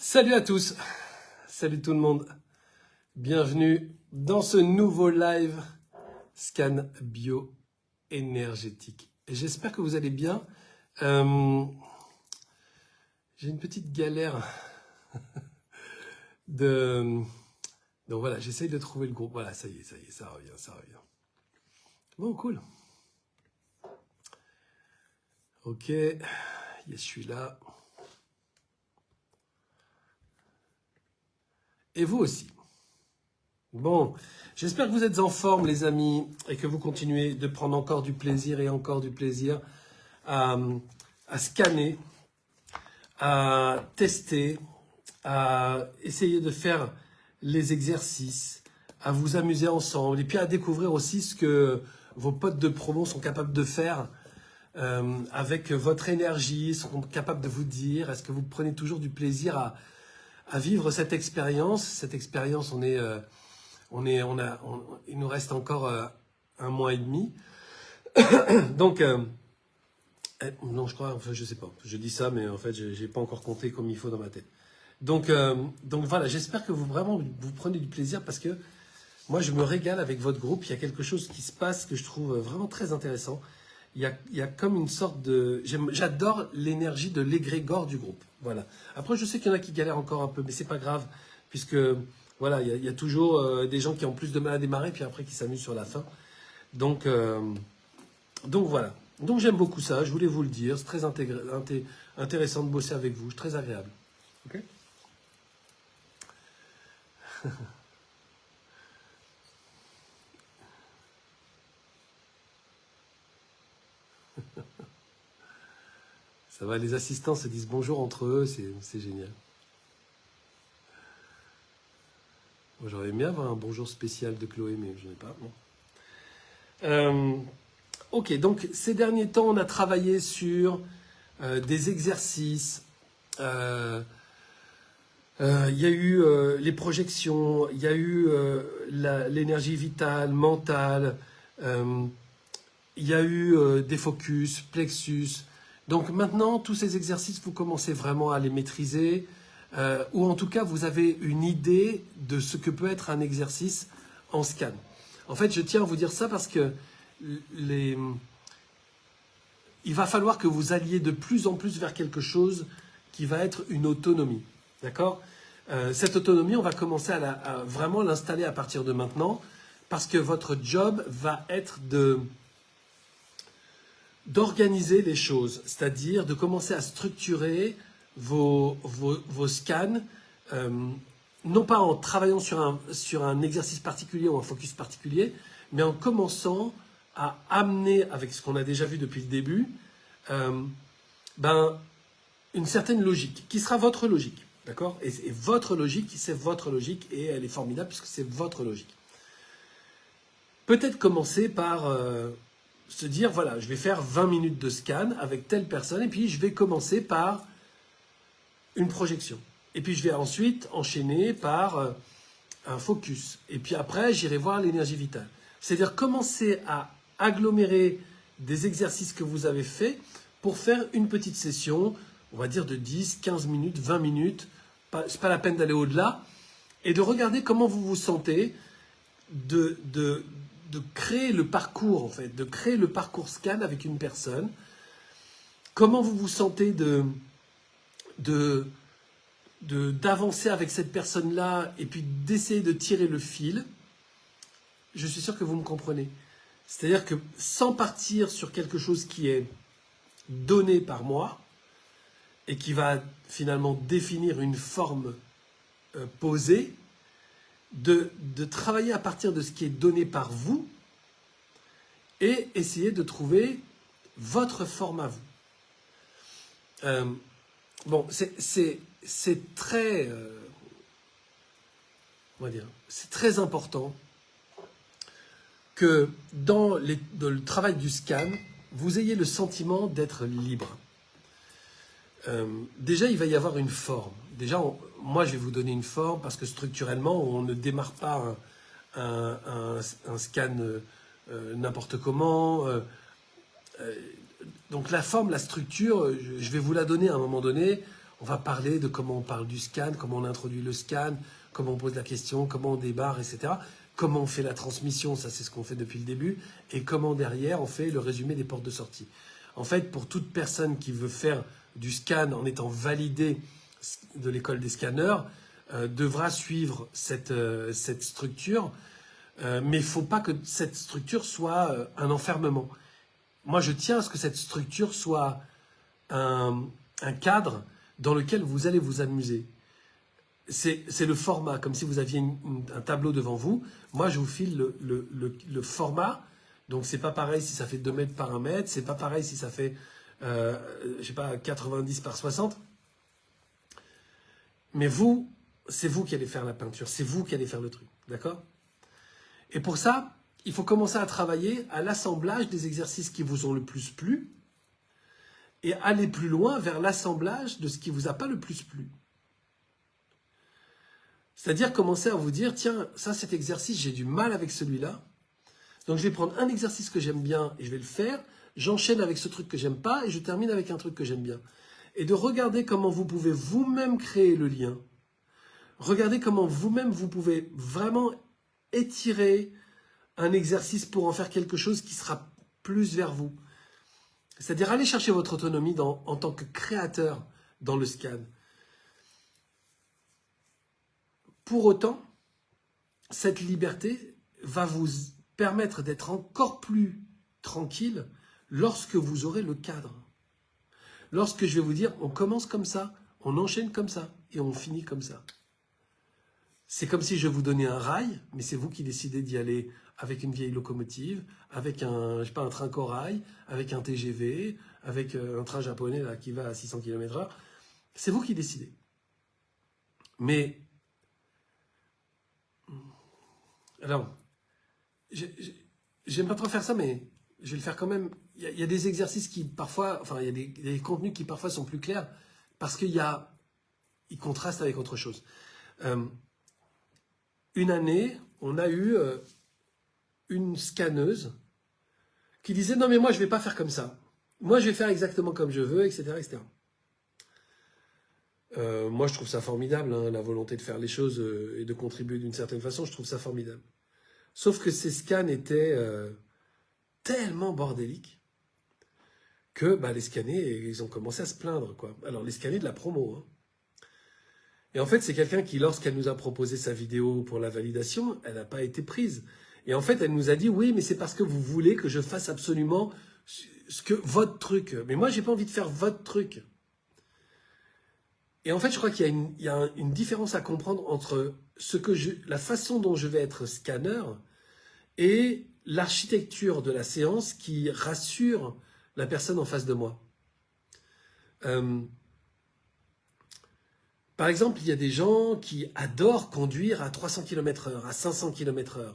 Salut à tous, salut tout le monde, bienvenue dans ce nouveau live scan bio-énergétique. J'espère que vous allez bien. J'ai une petite galère de... Donc voilà, j'essaye de trouver le groupe. Voilà, ça y est, ça revient. Bon, cool. Ok, yes, je suis là. Et vous aussi. Bon, j'espère que vous êtes en forme les amis et que vous continuez de prendre encore du plaisir et encore du plaisir à scanner, à tester, à essayer de faire les exercices, à vous amuser ensemble et puis à découvrir aussi ce que vos potes de promo sont capables de faire avec votre énergie, sont capables de vous dire. Est-ce que vous prenez toujours du plaisir à vivre cette expérience? Cette expérience, il nous reste encore un mois et demi. Donc, non, je crois, enfin, je sais pas. Je dis ça, mais en fait, j'ai pas encore compté comme il faut dans ma tête. Donc voilà, j'espère que vous prenez du plaisir parce que moi, je me régale avec votre groupe. Il y a quelque chose qui se passe que je trouve vraiment très intéressant. Il y a comme une sorte de... J'adore l'énergie de l'égrégore du groupe. Voilà. Après, je sais qu'il y en a qui galèrent encore un peu, mais c'est pas grave, puisque voilà, il y a toujours des gens qui ont plus de mal à démarrer, puis après qui s'amusent sur la fin. Donc voilà. Donc j'aime beaucoup ça, je voulais vous le dire. C'est très intéressant de bosser avec vous, c'est très agréable. Ok. Ça va, les assistants se disent bonjour entre eux, c'est génial. Moi, j'aurais aimé avoir un bonjour spécial de Chloé, mais je n'ai pas. Bon. Ok, donc ces derniers temps, on a travaillé sur des exercices. Il y a eu les projections, il y a eu l'énergie vitale, mentale, il y a eu des focus, plexus. Donc maintenant, tous ces exercices, vous commencez vraiment à les maîtriser, ou en tout cas, vous avez une idée de ce que peut être un exercice en scan. En fait, je tiens à vous dire ça parce que il va falloir que vous alliez de plus en plus vers quelque chose qui va être une autonomie. D'accord ? Cette autonomie, on va commencer à vraiment l'installer à partir de maintenant, parce que votre job va être d'organiser les choses, c'est-à-dire de commencer à structurer vos scans, non pas en travaillant sur un exercice particulier ou un focus particulier, mais en commençant à amener, avec ce qu'on a déjà vu depuis le début, une certaine logique, qui sera votre logique. D'accord ? Et votre logique, c'est votre logique, et elle est formidable puisque c'est votre logique. Peut-être commencer par se dire, voilà, je vais faire 20 minutes de scan avec telle personne, et puis je vais commencer par une projection. Et puis je vais ensuite enchaîner par un focus. Et puis après, j'irai voir l'énergie vitale. C'est-à-dire commencer à agglomérer des exercices que vous avez faits pour faire une petite session, on va dire de 10, 15 minutes, 20 minutes, c'est pas la peine d'aller au-delà, et de regarder comment vous vous sentez, de créer le parcours, en fait, de créer le parcours scan avec une personne, comment vous vous sentez d'avancer avec cette personne-là, et puis d'essayer de tirer le fil. Je suis sûr que vous me comprenez. C'est-à-dire que sans partir sur quelque chose qui est donné par moi, et qui va finalement définir une forme posée, de travailler à partir de ce qui est donné par vous et essayer de trouver votre forme à vous. Bon, c'est très, on va dire, c'est très important que dans le travail du scan, vous ayez le sentiment d'être libre. Déjà, il va y avoir une forme. Déjà, moi, je vais vous donner une forme parce que structurellement, on ne démarre pas un scan n'importe comment. Donc la forme, la structure, je vais vous la donner à un moment donné. On va parler de comment on parle du scan, comment on introduit le scan, comment on pose la question, comment on débarre, etc. Comment on fait la transmission, ça c'est ce qu'on fait depuis le début, et comment derrière on fait le résumé des portes de sortie. En fait, pour toute personne qui veut faire du scan en étant validée de l'école des scanners, devra suivre cette structure, mais il ne faut pas que cette structure soit un enfermement. Moi, je tiens à ce que cette structure soit un cadre dans lequel vous allez vous amuser. C'est le format, comme si vous aviez un tableau devant vous. Moi, je vous file le format. Donc, c'est pas pareil si ça fait 2 mètres par 1 mètre. C'est pas pareil si ça fait, je sais pas, 90 par 60. Mais vous, c'est vous qui allez faire la peinture. C'est vous qui allez faire le truc. D'accord? Et pour ça, il faut commencer à travailler à l'assemblage des exercices qui vous ont le plus plu et aller plus loin vers l'assemblage de ce qui vous a pas le plus plu. C'est-à-dire commencer à vous dire, tiens, ça, cet exercice, j'ai du mal avec celui-là. Donc, je vais prendre un exercice que j'aime bien et je vais le faire. J'enchaîne avec ce truc que j'aime pas et je termine avec un truc que j'aime bien. Et de regarder comment vous pouvez vous-même créer le lien. Regardez comment vous-même, vous pouvez vraiment étirer un exercice pour en faire quelque chose qui sera plus vers vous. C'est-à-dire aller chercher votre autonomie en tant que créateur dans le scan. Pour autant, cette liberté va vous permettre d'être encore plus tranquille lorsque vous aurez le cadre. Lorsque je vais vous dire, on commence comme ça, on enchaîne comme ça et on finit comme ça. C'est comme si je vous donnais un rail, mais c'est vous qui décidez d'y aller avec une vieille locomotive, avec un, je sais pas, un train corail, avec un TGV, avec un train japonais là, qui va à 600 km/h. C'est vous qui décidez. Mais, alors, j'aime pas trop faire ça, mais je vais le faire quand même. Il y a des exercices qui parfois, enfin, il y a des contenus qui parfois sont plus clairs parce ils contrastent avec autre chose. Une année, on a eu une scanneuse qui disait « Non, mais moi, je ne vais pas faire comme ça. Moi, je vais faire exactement comme je veux, etc. etc. » Moi, je trouve ça formidable, hein, la volonté de faire les choses et de contribuer d'une certaine façon, je trouve ça formidable. Sauf que ces scans étaient tellement bordéliques que les scannés, ils ont commencé à se plaindre, quoi. Alors, les scannés de la promo, hein. Et en fait, c'est quelqu'un qui, lorsqu'elle nous a proposé sa vidéo pour la validation, elle n'a pas été prise. Et en fait, elle nous a dit, oui, mais c'est parce que vous voulez que je fasse absolument votre truc. Mais moi, j'ai pas envie de faire votre truc. Et en fait, je crois qu'il y a une différence à comprendre entre la façon dont je vais être scanner et l'architecture de la séance qui rassure la personne en face de moi. Par exemple, il y a des gens qui adorent conduire à 300 km/h, à 500 km/h.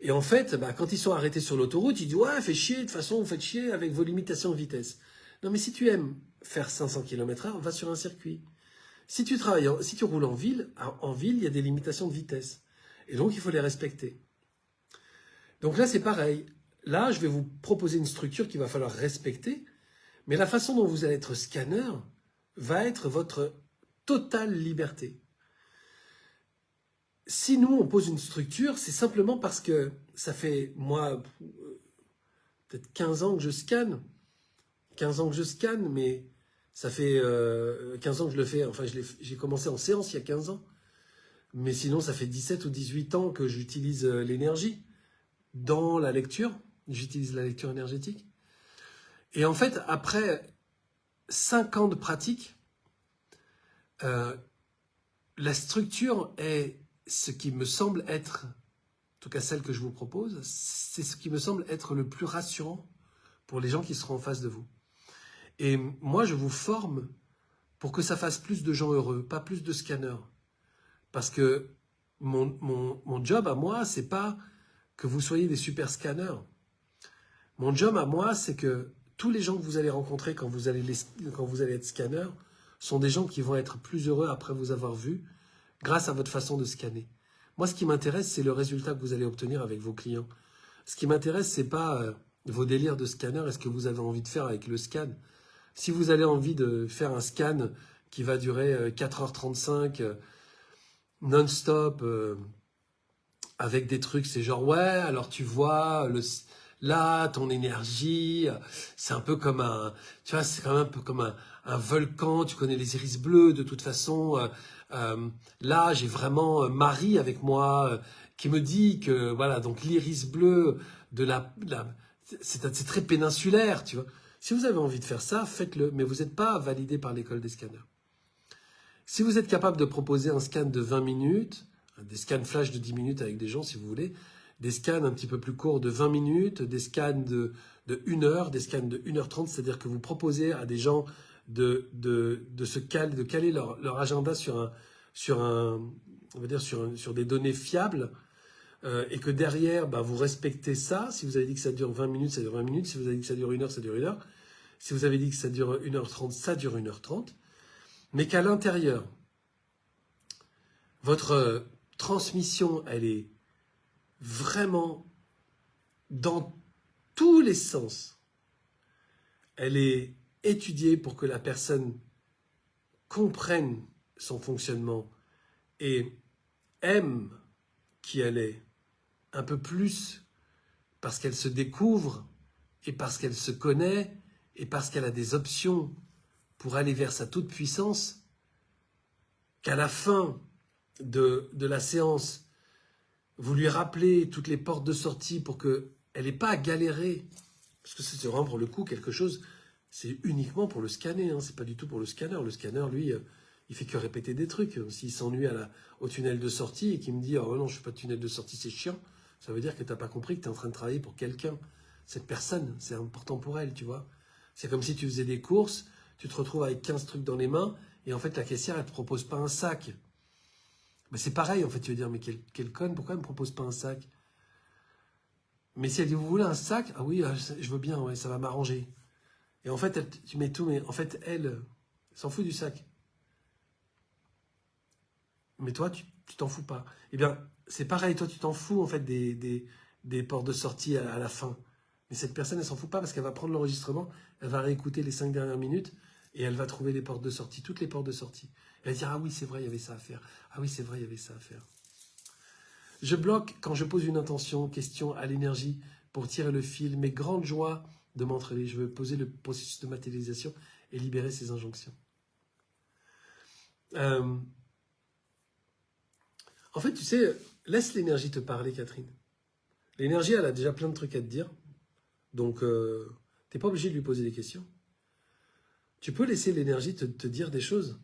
Et en fait, quand ils sont arrêtés sur l'autoroute, ils disent « Ouais, fait chier, de toute façon, vous faites chier avec vos limitations de vitesse. » Non, mais si tu aimes faire 500 km/h, va sur un circuit. Si tu roules en ville, il y a des limitations de vitesse. Et donc, il faut les respecter. Donc là, c'est pareil. Là, je vais vous proposer une structure qu'il va falloir respecter, mais la façon dont vous allez être scanner va être votre totale liberté. Si nous, on pose une structure, c'est simplement parce que ça fait, moi, peut-être 15 ans que je scanne. 15 ans que je scanne, mais ça fait 15 ans que je le fais. Enfin, j'ai commencé en séance il y a 15 ans. Mais sinon, ça fait 17 ou 18 ans que j'utilise l'énergie dans la lecture. J'utilise la lecture énergétique. Et en fait, après 5 ans de pratique, la structure est ce qui me semble être, en tout cas celle que je vous propose, c'est ce qui me semble être le plus rassurant pour les gens qui seront en face de vous. Et moi, je vous forme pour que ça fasse plus de gens heureux, pas plus de scanners. Parce que mon job à moi, c'est pas que vous soyez des super scanners. Mon job à moi, c'est que tous les gens que vous allez rencontrer quand vous allez être scanner sont des gens qui vont être plus heureux après vous avoir vu grâce à votre façon de scanner. Moi, ce qui m'intéresse, c'est le résultat que vous allez obtenir avec vos clients. Ce qui m'intéresse, c'est pas vos délires de scanner et ce que vous avez envie de faire avec le scan. Si vous avez envie de faire un scan qui va durer 4h35 non-stop avec des trucs, c'est genre ouais, alors tu vois là ton énergie, c'est un peu comme tu vois, c'est quand même un peu comme un volcan, tu connais les iris bleus de toute façon. Là, j'ai vraiment Marie avec moi qui me dit que voilà, donc l'iris bleu de c'est très péninsulaire, tu vois. Si vous avez envie de faire ça, faites-le, mais vous n'êtes pas validé par l'école des scanners. Si vous êtes capable de proposer un scan de 20 minutes, des scans flash de 10 minutes avec des gens si vous voulez, des scans un petit peu plus courts de 20 minutes, des scans de 1 heure, des scans de 1h30, c'est-à-dire que vous proposez à des gens de caler leur agenda sur on va dire sur des données fiables, et que derrière, bah, vous respectez ça. Si vous avez dit que ça dure 20 minutes, ça dure 20 minutes. Si vous avez dit que ça dure 1 heure, ça dure 1 heure. Si vous avez dit que ça dure 1h30, ça dure 1h30. Mais qu'à l'intérieur, votre transmission, elle est vraiment dans tous les sens. Elle est étudiée pour que la personne comprenne son fonctionnement et aime qui elle est un peu plus parce qu'elle se découvre et parce qu'elle se connaît et parce qu'elle a des options pour aller vers sa toute-puissance, qu'à la fin de la séance, vous lui rappelez toutes les portes de sortie pour qu'elle n'ait pas à galérer. Parce que c'est vraiment pour le coup quelque chose, c'est uniquement pour le scanner, hein, c'est pas du tout pour le scanner. Le scanner, lui, il fait que répéter des trucs. S'il s'ennuie au tunnel de sortie et qu'il me dit « Oh non, je ne fais pas de tunnel de sortie, c'est chiant », ça veut dire que tu n'as pas compris que tu es en train de travailler pour quelqu'un. Cette personne, c'est important pour elle, tu vois. C'est comme si tu faisais des courses, tu te retrouves avec 15 trucs dans les mains, et en fait, la caissière, elle ne te propose pas un sac. Mais c'est pareil, en fait, tu veux dire, mais quelle conne, pourquoi elle ne me propose pas un sac? Mais si elle dit, vous voulez un sac? Ah oui, je veux bien, ouais, ça va m'arranger. Et en fait, tu mets tout, mais en fait, elle s'en fout du sac. Mais toi, tu t'en fous pas. Eh bien, c'est pareil, toi, tu t'en fous, en fait, des portes de sortie à la fin. Mais cette personne, elle s'en fout pas parce qu'elle va prendre l'enregistrement, elle va réécouter les 5 dernières minutes et elle va trouver les portes de sortie, toutes les portes de sortie. Elle va dire, ah oui, c'est vrai, il y avait ça à faire. Ah oui, c'est vrai, il y avait ça à faire. Je bloque quand je pose une intention, question à l'énergie pour tirer le fil. Mes grandes joies de m'entraider. Je veux poser le processus de matérialisation et libérer ces injonctions. En fait, tu sais, laisse l'énergie te parler, Catherine. L'énergie, elle a déjà plein de trucs à te dire. Donc, t'es pas obligé de lui poser des questions. Tu peux laisser l'énergie te dire des choses.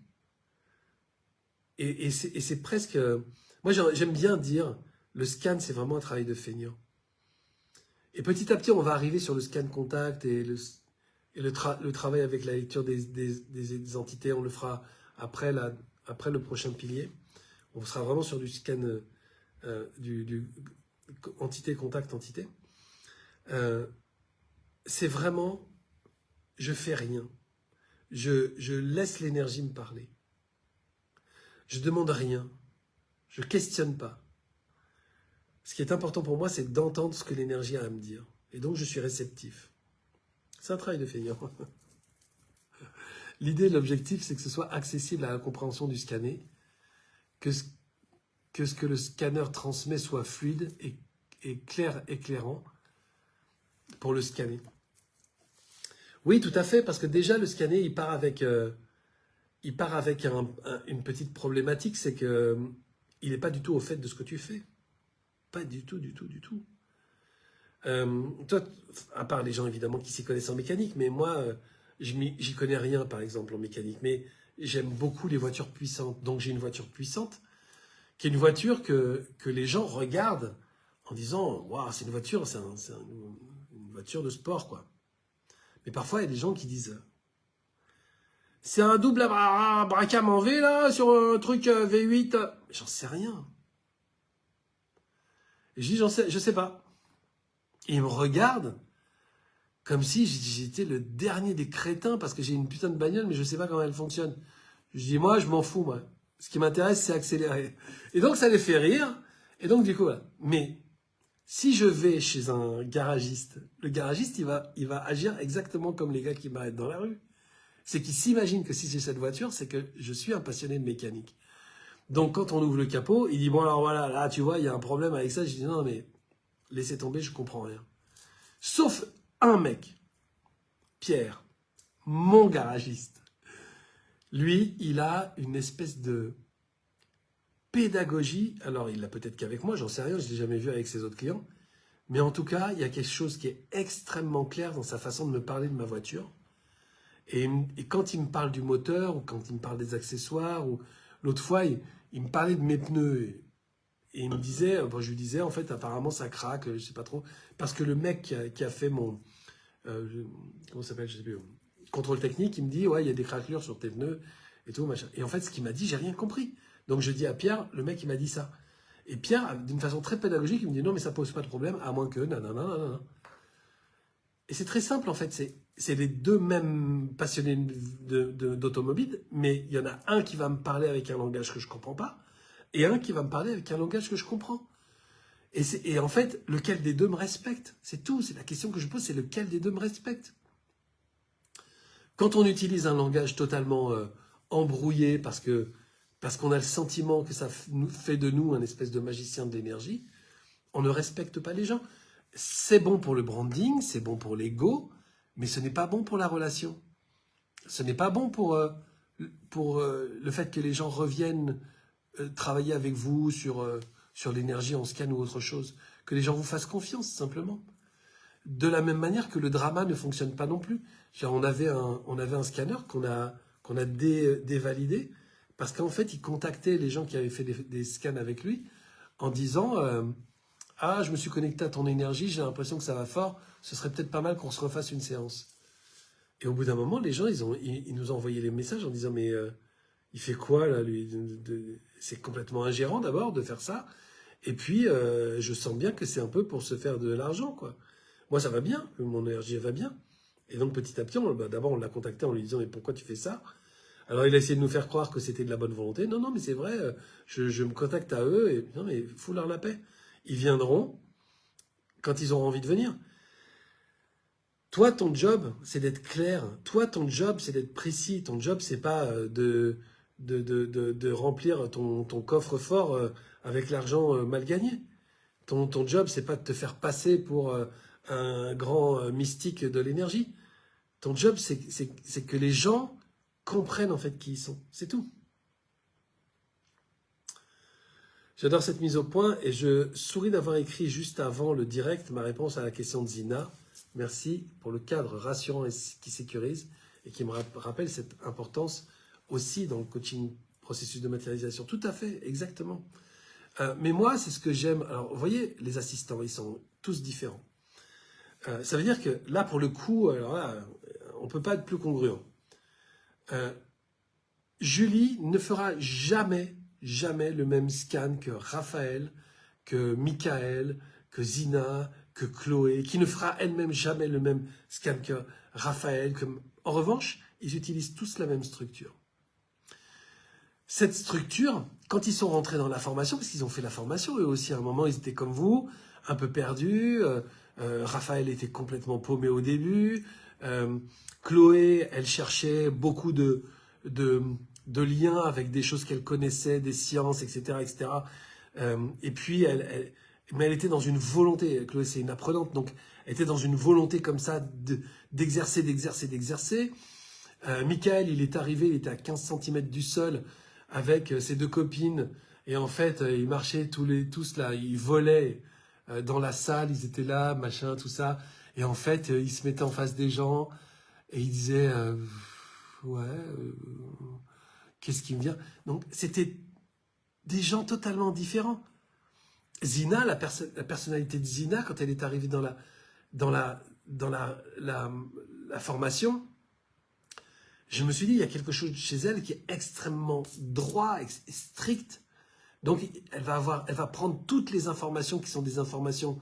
Et c'est presque... Moi, j'aime bien dire, le scan, c'est vraiment un travail de feignant. Et petit à petit, on va arriver sur le scan contact et le travail avec la lecture des entités. On le fera après le prochain pilier. On sera vraiment sur du scan du entité, contact, entité. C'est vraiment, je fais rien. Je laisse l'énergie me parler. Je demande rien. Je questionne pas. Ce qui est important pour moi, c'est d'entendre ce que l'énergie a à me dire. Et donc, je suis réceptif. C'est un travail de feignant. L'idée, l'objectif, c'est que ce soit accessible à la compréhension du scanner, que ce que le scanner transmet soit fluide et clair, éclairant pour le scanner. Oui, tout à fait, parce que déjà, le scanner, il part avec une petite problématique, c'est que il n'est pas du tout au fait de ce que tu fais. Pas du tout, du tout, du tout. Toi, à part les gens évidemment qui s'y connaissent en mécanique, mais moi, j'y connais rien par exemple en mécanique, mais j'aime beaucoup les voitures puissantes. Donc j'ai une voiture puissante, qui est une voiture que les gens regardent en disant « Waouh, c'est une voiture, c'est une voiture de sport, quoi. » Mais parfois, il y a des gens qui disent « C'est un double bracam en V, là, sur un truc V8. » J'en sais rien. Et je dis, je sais pas. Et ils me regardent comme si j'étais le dernier des crétins parce que j'ai une putain de bagnole, mais je sais pas comment elle fonctionne. Je dis, moi, je m'en fous, moi. Ce qui m'intéresse, c'est accélérer. Et donc, ça les fait rire. Et donc, du coup, voilà. Mais si je vais chez un garagiste, le garagiste, il va agir exactement comme les gars qui m'arrêtent dans la rue. C'est qu'il s'imagine que si j'ai cette voiture, c'est que je suis un passionné de mécanique. Donc quand on ouvre le capot, il dit bon alors voilà, là tu vois, il y a un problème avec ça. Je dis non mais laissez tomber, je comprends rien. Sauf un mec, Pierre, mon garagiste. Lui, il a une espèce de pédagogie. Alors il l'a peut-être qu'avec moi, j'en sais rien, je l'ai jamais vu avec ses autres clients. Mais en tout cas, il y a quelque chose qui est extrêmement clair dans sa façon de me parler de ma voiture. Et quand il me parle du moteur, ou quand il me parle des accessoires, ou l'autre fois, il me parlait de mes pneus. Et il me disait, bon, je lui disais, en fait, apparemment, ça craque, je sais pas trop. Parce que le mec qui a fait mon, comment ça s'appelle, je sais plus, contrôle technique, il me dit, ouais, il y a des craquelures sur tes pneus, et tout, machin. Et en fait, ce qu'il m'a dit, j'ai rien compris. Donc je dis à Pierre, le mec, il m'a dit ça. Et Pierre, d'une façon très pédagogique, il me dit, non, mais ça pose pas de problème, à moins que, nanana, nanana. Et c'est très simple, en fait, c'est les deux mêmes passionnés d'automobile, mais il y en a un qui va me parler avec un langage que je comprends pas, et un qui va me parler avec un langage que je comprends. Et en fait, lequel des deux me respecte? C'est tout, c'est la question que je pose, c'est lequel des deux me respecte? Quand on utilise un langage totalement embrouillé parce qu'on a le sentiment que ça fait de nous un espèce de magicien de l'énergie, on ne respecte pas les gens. C'est bon pour le branding, c'est bon pour l'ego, mais ce n'est pas bon pour la relation. Ce n'est pas bon pour le fait que les gens reviennent travailler avec vous sur l'énergie en scan ou autre chose. Que les gens vous fassent confiance, simplement. De la même manière que le drama ne fonctionne pas non plus. Genre, on avait un scanner qu'on a dévalidé parce qu'en fait, il contactait les gens qui avaient fait des scans avec lui en disant ah, je me suis connecté à ton énergie, j'ai l'impression que ça va fort, ce serait peut-être pas mal qu'on se refasse une séance. Et au bout d'un moment, les gens, ils nous ont envoyé les messages en disant mais il fait quoi là, lui? C'est complètement ingérant d'abord de faire ça. Et puis, je sens bien que c'est un peu pour se faire de l'argent, quoi. Moi, ça va bien, mon énergie elle va bien. Et donc, petit à petit, d'abord, on l'a contacté en lui disant mais pourquoi tu fais ça? Alors, il a essayé de nous faire croire que c'était de la bonne volonté. Non, non, mais c'est vrai, je me contacte à eux et non, mais fous-leur la paix. Ils viendront quand ils auront envie de venir. Toi, ton job, c'est d'être clair. Toi, ton job, c'est d'être précis. Ton job, c'est pas de remplir ton coffre-fort avec l'argent mal gagné. Ton job, c'est pas de te faire passer pour un grand mystique de l'énergie. Ton job, c'est que les gens comprennent en fait qui ils sont. C'est tout. J'adore cette mise au point et je souris d'avoir écrit juste avant le direct ma réponse à la question de Zina. Merci pour le cadre rassurant et qui sécurise et qui me rappelle cette importance aussi dans le coaching processus de matérialisation. Tout à fait, exactement. Mais moi, c'est ce que j'aime. Alors, vous voyez, les assistants, ils sont tous différents. Ça veut dire que là, pour le coup, alors là, on ne peut pas être plus congruent. Julie ne fera jamais le même scan que Raphaël, que Michael, que Zina, que Chloé, qui ne fera elle-même jamais le même scan que Raphaël. En revanche, ils utilisent tous la même structure. Cette structure, quand ils sont rentrés dans la formation, parce qu'ils ont fait la formation, eux aussi à un moment, ils étaient comme vous, un peu perdus. Raphaël était complètement paumé au début. Chloé, elle cherchait beaucoup de liens avec des choses qu'elle connaissait, des sciences, etc. etc. Et puis, mais elle était dans une volonté. Chloé, c'est une apprenante, donc elle était dans une volonté comme ça d'exercer. Michael, il est arrivé, il était à 15 cm du sol avec ses deux copines. Et en fait, ils marchaient tous là, ils volaient dans la salle, ils étaient là, machin, tout ça. Et en fait, ils se mettaient en face des gens et ils disaient ouais, qu'est-ce qui me vient? Donc, c'était des gens totalement différents. Zina, la personnalité de Zina, quand elle est arrivée dans la formation, je me suis dit, il y a quelque chose chez elle qui est extrêmement droit et strict. Donc, elle va prendre toutes les informations qui sont des informations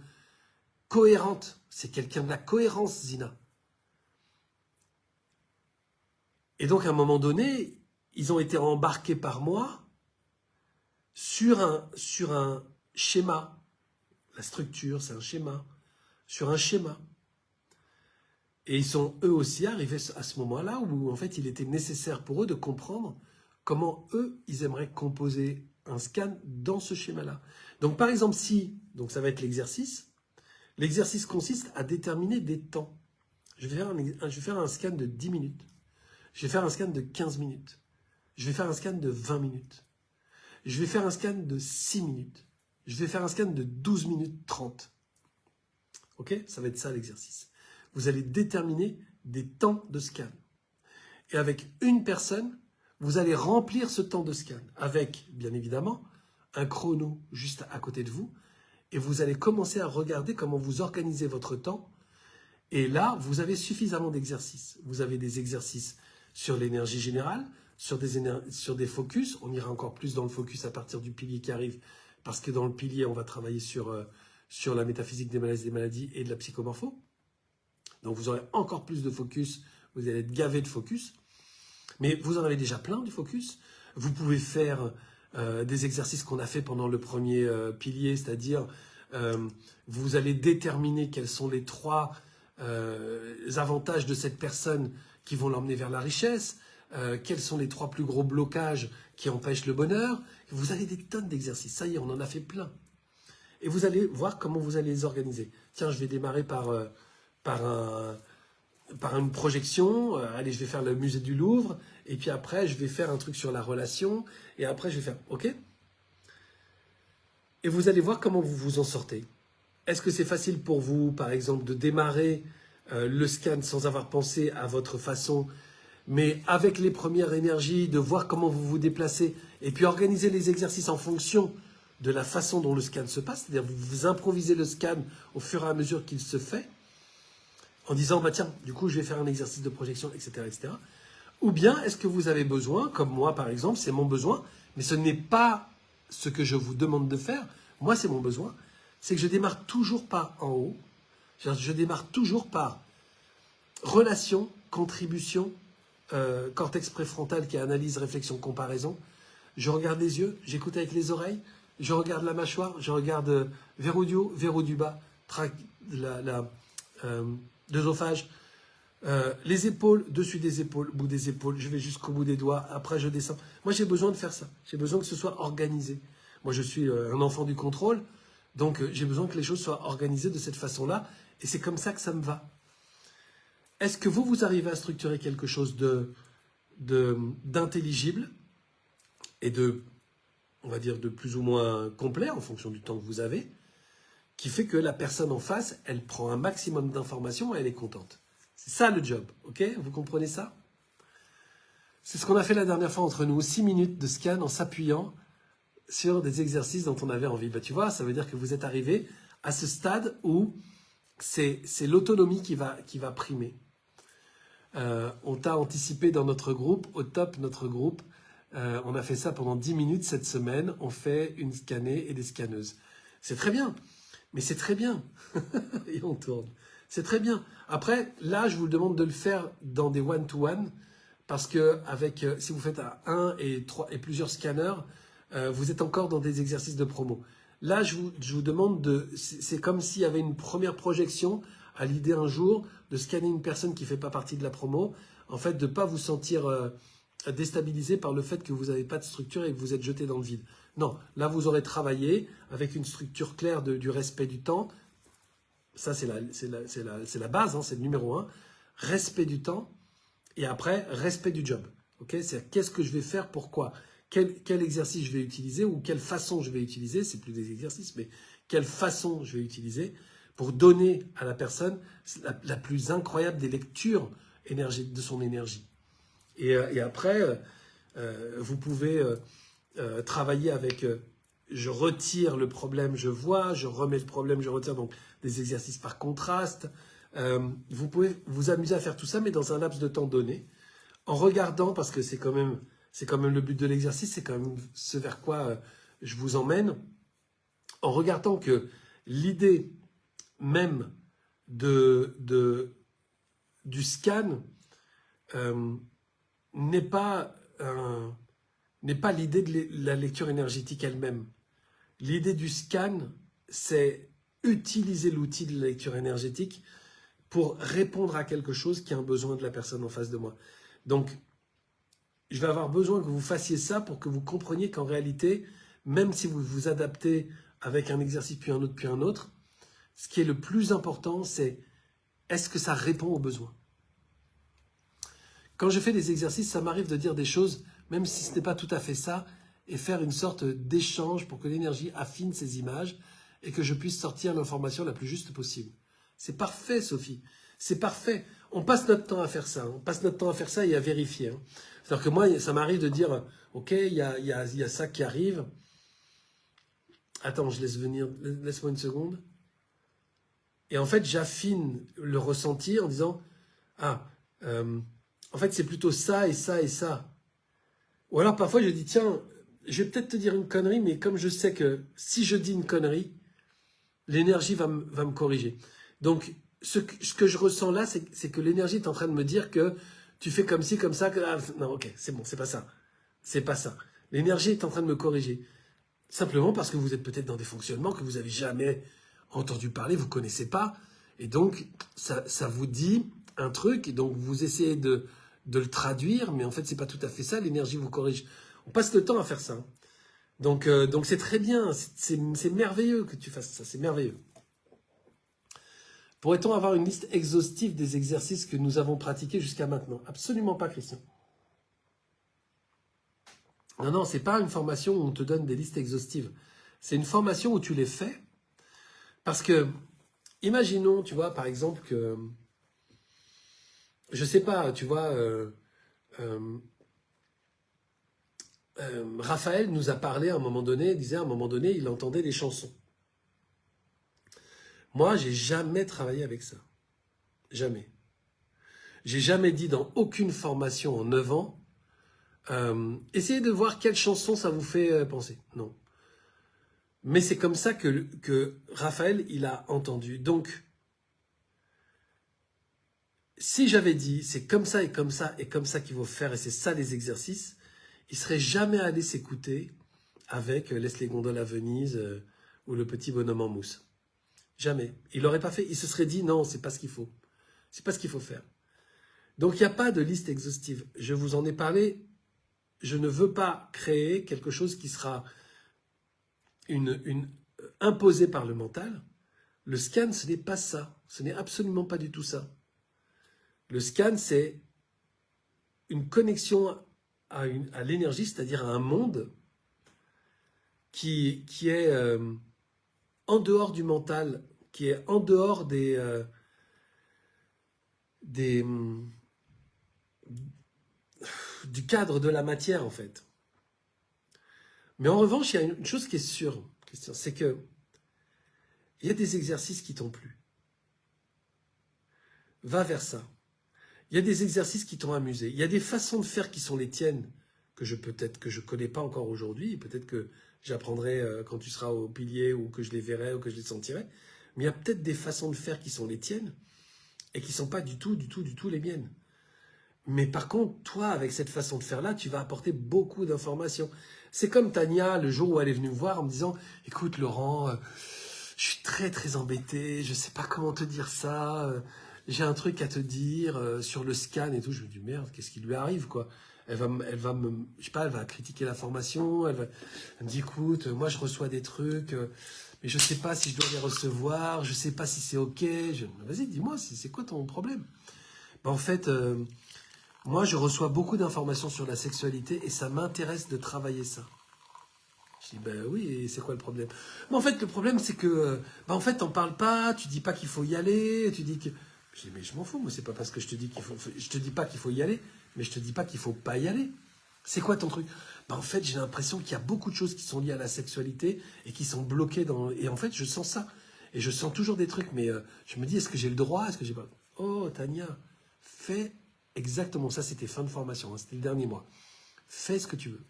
cohérentes. C'est quelqu'un de la cohérence, Zina. Et donc, à un moment donné, ils ont été embarqués par moi sur un schéma. La structure, c'est un schéma. Sur un schéma. Et ils sont eux aussi arrivés à ce moment-là où en fait il était nécessaire pour eux de comprendre comment eux, ils aimeraient composer un scan dans ce schéma-là. Donc par exemple donc ça va être l'exercice. L'exercice consiste à déterminer des temps. Je vais faire un scan de 10 minutes. Je vais faire un scan de 15 minutes. Je vais faire un scan de 20 minutes. Je vais faire un scan de 6 minutes. Je vais faire un scan de 12 minutes 30. Ok? Ça va être ça l'exercice. Vous allez déterminer des temps de scan. Et avec une personne, vous allez remplir ce temps de scan avec, bien évidemment, un chrono juste à côté de vous. Et vous allez commencer à regarder comment vous organisez votre temps. Et là, vous avez suffisamment d'exercices. Vous avez des exercices sur l'énergie générale, sur des focus. On ira encore plus dans le focus à partir du pilier qui arrive, parce que dans le pilier, on va travailler sur la métaphysique des maladies et de la psychomorpho. Donc vous aurez encore plus de focus, vous allez être gavé de focus. Mais vous en avez déjà plein du focus. Vous pouvez faire des exercices qu'on a fait pendant le premier pilier, c'est-à-dire vous allez déterminer quels sont les 3 avantages de cette personne qui vont l'emmener vers la richesse, quels sont les 3 plus gros blocages qui empêchent le bonheur. Vous avez des tonnes d'exercices, ça y est, on en a fait plein. Et vous allez voir comment vous allez les organiser. Tiens, je vais démarrer par une projection. Allez, je vais faire le musée du Louvre. Et puis après, je vais faire un truc sur la relation. Et après, je vais faire... OK? Et vous allez voir comment vous vous en sortez. Est-ce que c'est facile pour vous, par exemple, de démarrer le scan sans avoir pensé à votre façon, mais avec les premières énergies, de voir comment vous vous déplacez, et puis organiser les exercices en fonction de la façon dont le scan se passe, c'est-à-dire vous improvisez le scan au fur et à mesure qu'il se fait, en disant, bah tiens, du coup, je vais faire un exercice de projection, etc., etc. Ou bien, est-ce que vous avez besoin, comme moi, par exemple, c'est mon besoin, mais ce n'est pas ce que je vous demande de faire, moi, c'est mon besoin, c'est que je démarre toujours par en haut, je démarre toujours par relation, contribution, cortex préfrontal qui est analyse, réflexion, comparaison. Je regarde les yeux, j'écoute avec les oreilles, je regarde la mâchoire, je regarde verrou du haut, verrou du bas, l'œsophage, les épaules, dessus des épaules, bout des épaules, je vais jusqu'au bout des doigts, après je descends. Moi j'ai besoin de faire ça, j'ai besoin que ce soit organisé. Moi je suis un enfant du contrôle, donc j'ai besoin que les choses soient organisées de cette façon-là, et c'est comme ça que ça me va. Est-ce que vous arrivez à structurer quelque chose d'intelligible et on va dire, de plus ou moins complet en fonction du temps que vous avez, qui fait que la personne en face, elle prend un maximum d'informations et elle est contente. C'est ça le job, ok? Vous comprenez ça? C'est ce qu'on a fait la dernière fois entre nous, 6 minutes de scan en s'appuyant sur des exercices dont on avait envie. Bah, tu vois, ça veut dire que vous êtes arrivé à ce stade où c'est l'autonomie qui va primer. On t'a anticipé dans notre groupe, au top notre groupe. On a fait ça pendant 10 minutes cette semaine. On fait une scannée et des scanneuses. C'est très bien, mais c'est très bien. Et on tourne. C'est très bien. Après, là, je vous demande de le faire dans des one-to-one parce que si vous faites à 1 et 3 et plusieurs scanners, vous êtes encore dans des exercices de promo. Là, je vous demande c'est comme s'il y avait une première projection à l'idée un jour de scanner une personne qui ne fait pas partie de la promo, en fait, de ne pas vous sentir déstabilisé par le fait que vous n'avez pas de structure et que vous êtes jeté dans le vide. Non, là, vous aurez travaillé avec une structure claire du respect du temps. Ça, c'est la base, hein, c'est le numéro 1. Respect du temps et après, respect du job. Okay, c'est qu'est-ce que je vais faire, pourquoi, quel exercice je vais utiliser ou quelle façon je vais utiliser, c'est plus des exercices, mais quelle façon je vais utiliser pour donner à la personne la plus incroyable des lectures de son énergie. Et après, vous pouvez travailler avec je retire le problème, je vois, je remets le problème, je retire, donc des exercices par contraste. Vous pouvez vous amuser à faire tout ça, mais dans un laps de temps donné, en regardant, parce que c'est quand même le but de l'exercice, c'est quand même ce vers quoi je vous emmène, en regardant que l'idée même du scan n'est pas l'idée de la lecture énergétique elle-même. L'idée du scan, c'est utiliser l'outil de la lecture énergétique pour répondre à quelque chose qui a un besoin de la personne en face de moi. Donc, je vais avoir besoin que vous fassiez ça pour que vous compreniez qu'en réalité, même si vous vous adaptez avec un exercice puis un autre, ce qui est le plus important, c'est est-ce que ça répond aux besoins? Quand je fais des exercices, ça m'arrive de dire des choses, même si ce n'est pas tout à fait ça, et faire une sorte d'échange pour que l'énergie affine ces images et que je puisse sortir l'information la plus juste possible. C'est parfait, Sophie. C'est parfait. On passe notre temps à faire ça. On passe notre temps à faire ça et à vérifier. Hein. C'est-à-dire que moi, ça m'arrive de dire, ok, il y a ça qui arrive. Attends, je laisse venir, laisse-moi une seconde. Et en fait, j'affine le ressenti en disant, en fait, c'est plutôt ça et ça et ça. Ou alors parfois, je dis, tiens, je vais peut-être te dire une connerie, mais comme je sais que si je dis une connerie, l'énergie va me corriger. Donc, ce que je ressens là, c'est que l'énergie est en train de me dire que tu fais comme ci, comme ça. Non, ok, c'est bon, c'est pas ça. C'est pas ça. L'énergie est en train de me corriger. Simplement parce que vous êtes peut-être dans des fonctionnements que vous n'avez jamais entendu parler, vous ne connaissez pas. Et donc, ça vous dit un truc, et donc vous essayez de le traduire, mais en fait, ce n'est pas tout à fait ça, l'énergie vous corrige. On passe le temps à faire ça. Donc c'est très bien, c'est merveilleux que tu fasses ça, c'est merveilleux. Pourrait-on avoir une liste exhaustive des exercices que nous avons pratiqués jusqu'à maintenant? Absolument pas, Christian. Non, c'est pas une formation où on te donne des listes exhaustives. C'est une formation où tu les fais. Parce que, imaginons, tu vois, par exemple, que, je sais pas, tu vois, Raphaël nous a parlé à un moment donné, disait à un moment donné, il entendait des chansons. Moi, j'ai jamais travaillé avec ça. Jamais. J'ai jamais dit dans aucune formation en 9 ans, essayez de voir quelle chanson ça vous fait penser. Non. Mais c'est comme ça que Raphaël, il a entendu. Donc, si j'avais dit, c'est comme ça et comme ça et comme ça qu'il faut faire, et c'est ça les exercices, il serait jamais allé s'écouter avec Laisse les gondoles à Venise ou Le petit bonhomme en mousse. Jamais. Il l'aurait pas fait. Il se serait dit, non, c'est pas ce qu'il faut. C'est pas ce qu'il faut faire. Donc, il n'y a pas de liste exhaustive. Je vous en ai parlé. Je ne veux pas créer quelque chose qui sera imposé par le mental. Le scan, ce n'est pas ça. Ce n'est absolument pas du tout ça. Le scan, c'est une connexion à l'énergie, c'est-à-dire à un monde qui est en dehors du mental, qui est en dehors du cadre de la matière, en fait. Mais en revanche, il y a une chose qui est sûre, Christian, c'est que il y a des exercices qui t'ont plu. Va vers ça. Il y a des exercices qui t'ont amusé. Il y a des façons de faire qui sont les tiennes, que je connais pas encore aujourd'hui. Peut-être que j'apprendrai quand tu seras au pilier, ou que je les verrai, ou que je les sentirai. Mais il y a peut-être des façons de faire qui sont les tiennes et qui sont pas du tout les miennes. Mais par contre, toi, avec cette façon de faire-là, tu vas apporter beaucoup d'informations. C'est comme Tania, le jour où elle est venue me voir en me disant « Écoute, Laurent, je suis très, très embêté, je sais pas comment te dire ça, j'ai un truc à te dire sur le scan et tout. » Je me dis « Merde, qu'est-ce qui lui arrive, quoi ?» Elle va me, je sais pas, elle va critiquer la formation, elle me dit « Écoute, moi, je reçois des trucs, mais je sais pas si je dois les recevoir, je sais pas si c'est OK. » Vas-y, dis-moi, c'est quoi ton problème? En fait... moi, je reçois beaucoup d'informations sur la sexualité et ça m'intéresse de travailler ça. Je dis, ben oui, et c'est quoi le problème? Mais en fait, le problème, c'est que, en fait, t'en parles pas, tu dis pas qu'il faut y aller, tu dis que... Je dis, mais je m'en fous, moi, c'est pas parce que je te dis qu'il faut... Je te dis pas qu'il faut y aller, mais je te dis pas qu'il faut pas y aller. C'est quoi ton truc? En fait, j'ai l'impression qu'il y a beaucoup de choses qui sont liées à la sexualité et qui sont bloquées dans... Et en fait, je sens ça. Et je sens toujours des trucs, mais je me dis, est-ce que j'ai le droit? Est-ce que j'ai pas... Oh, Tania, fais... Exactement, ça c'était fin de formation, hein, c'était le dernier mois. Fais ce que tu veux.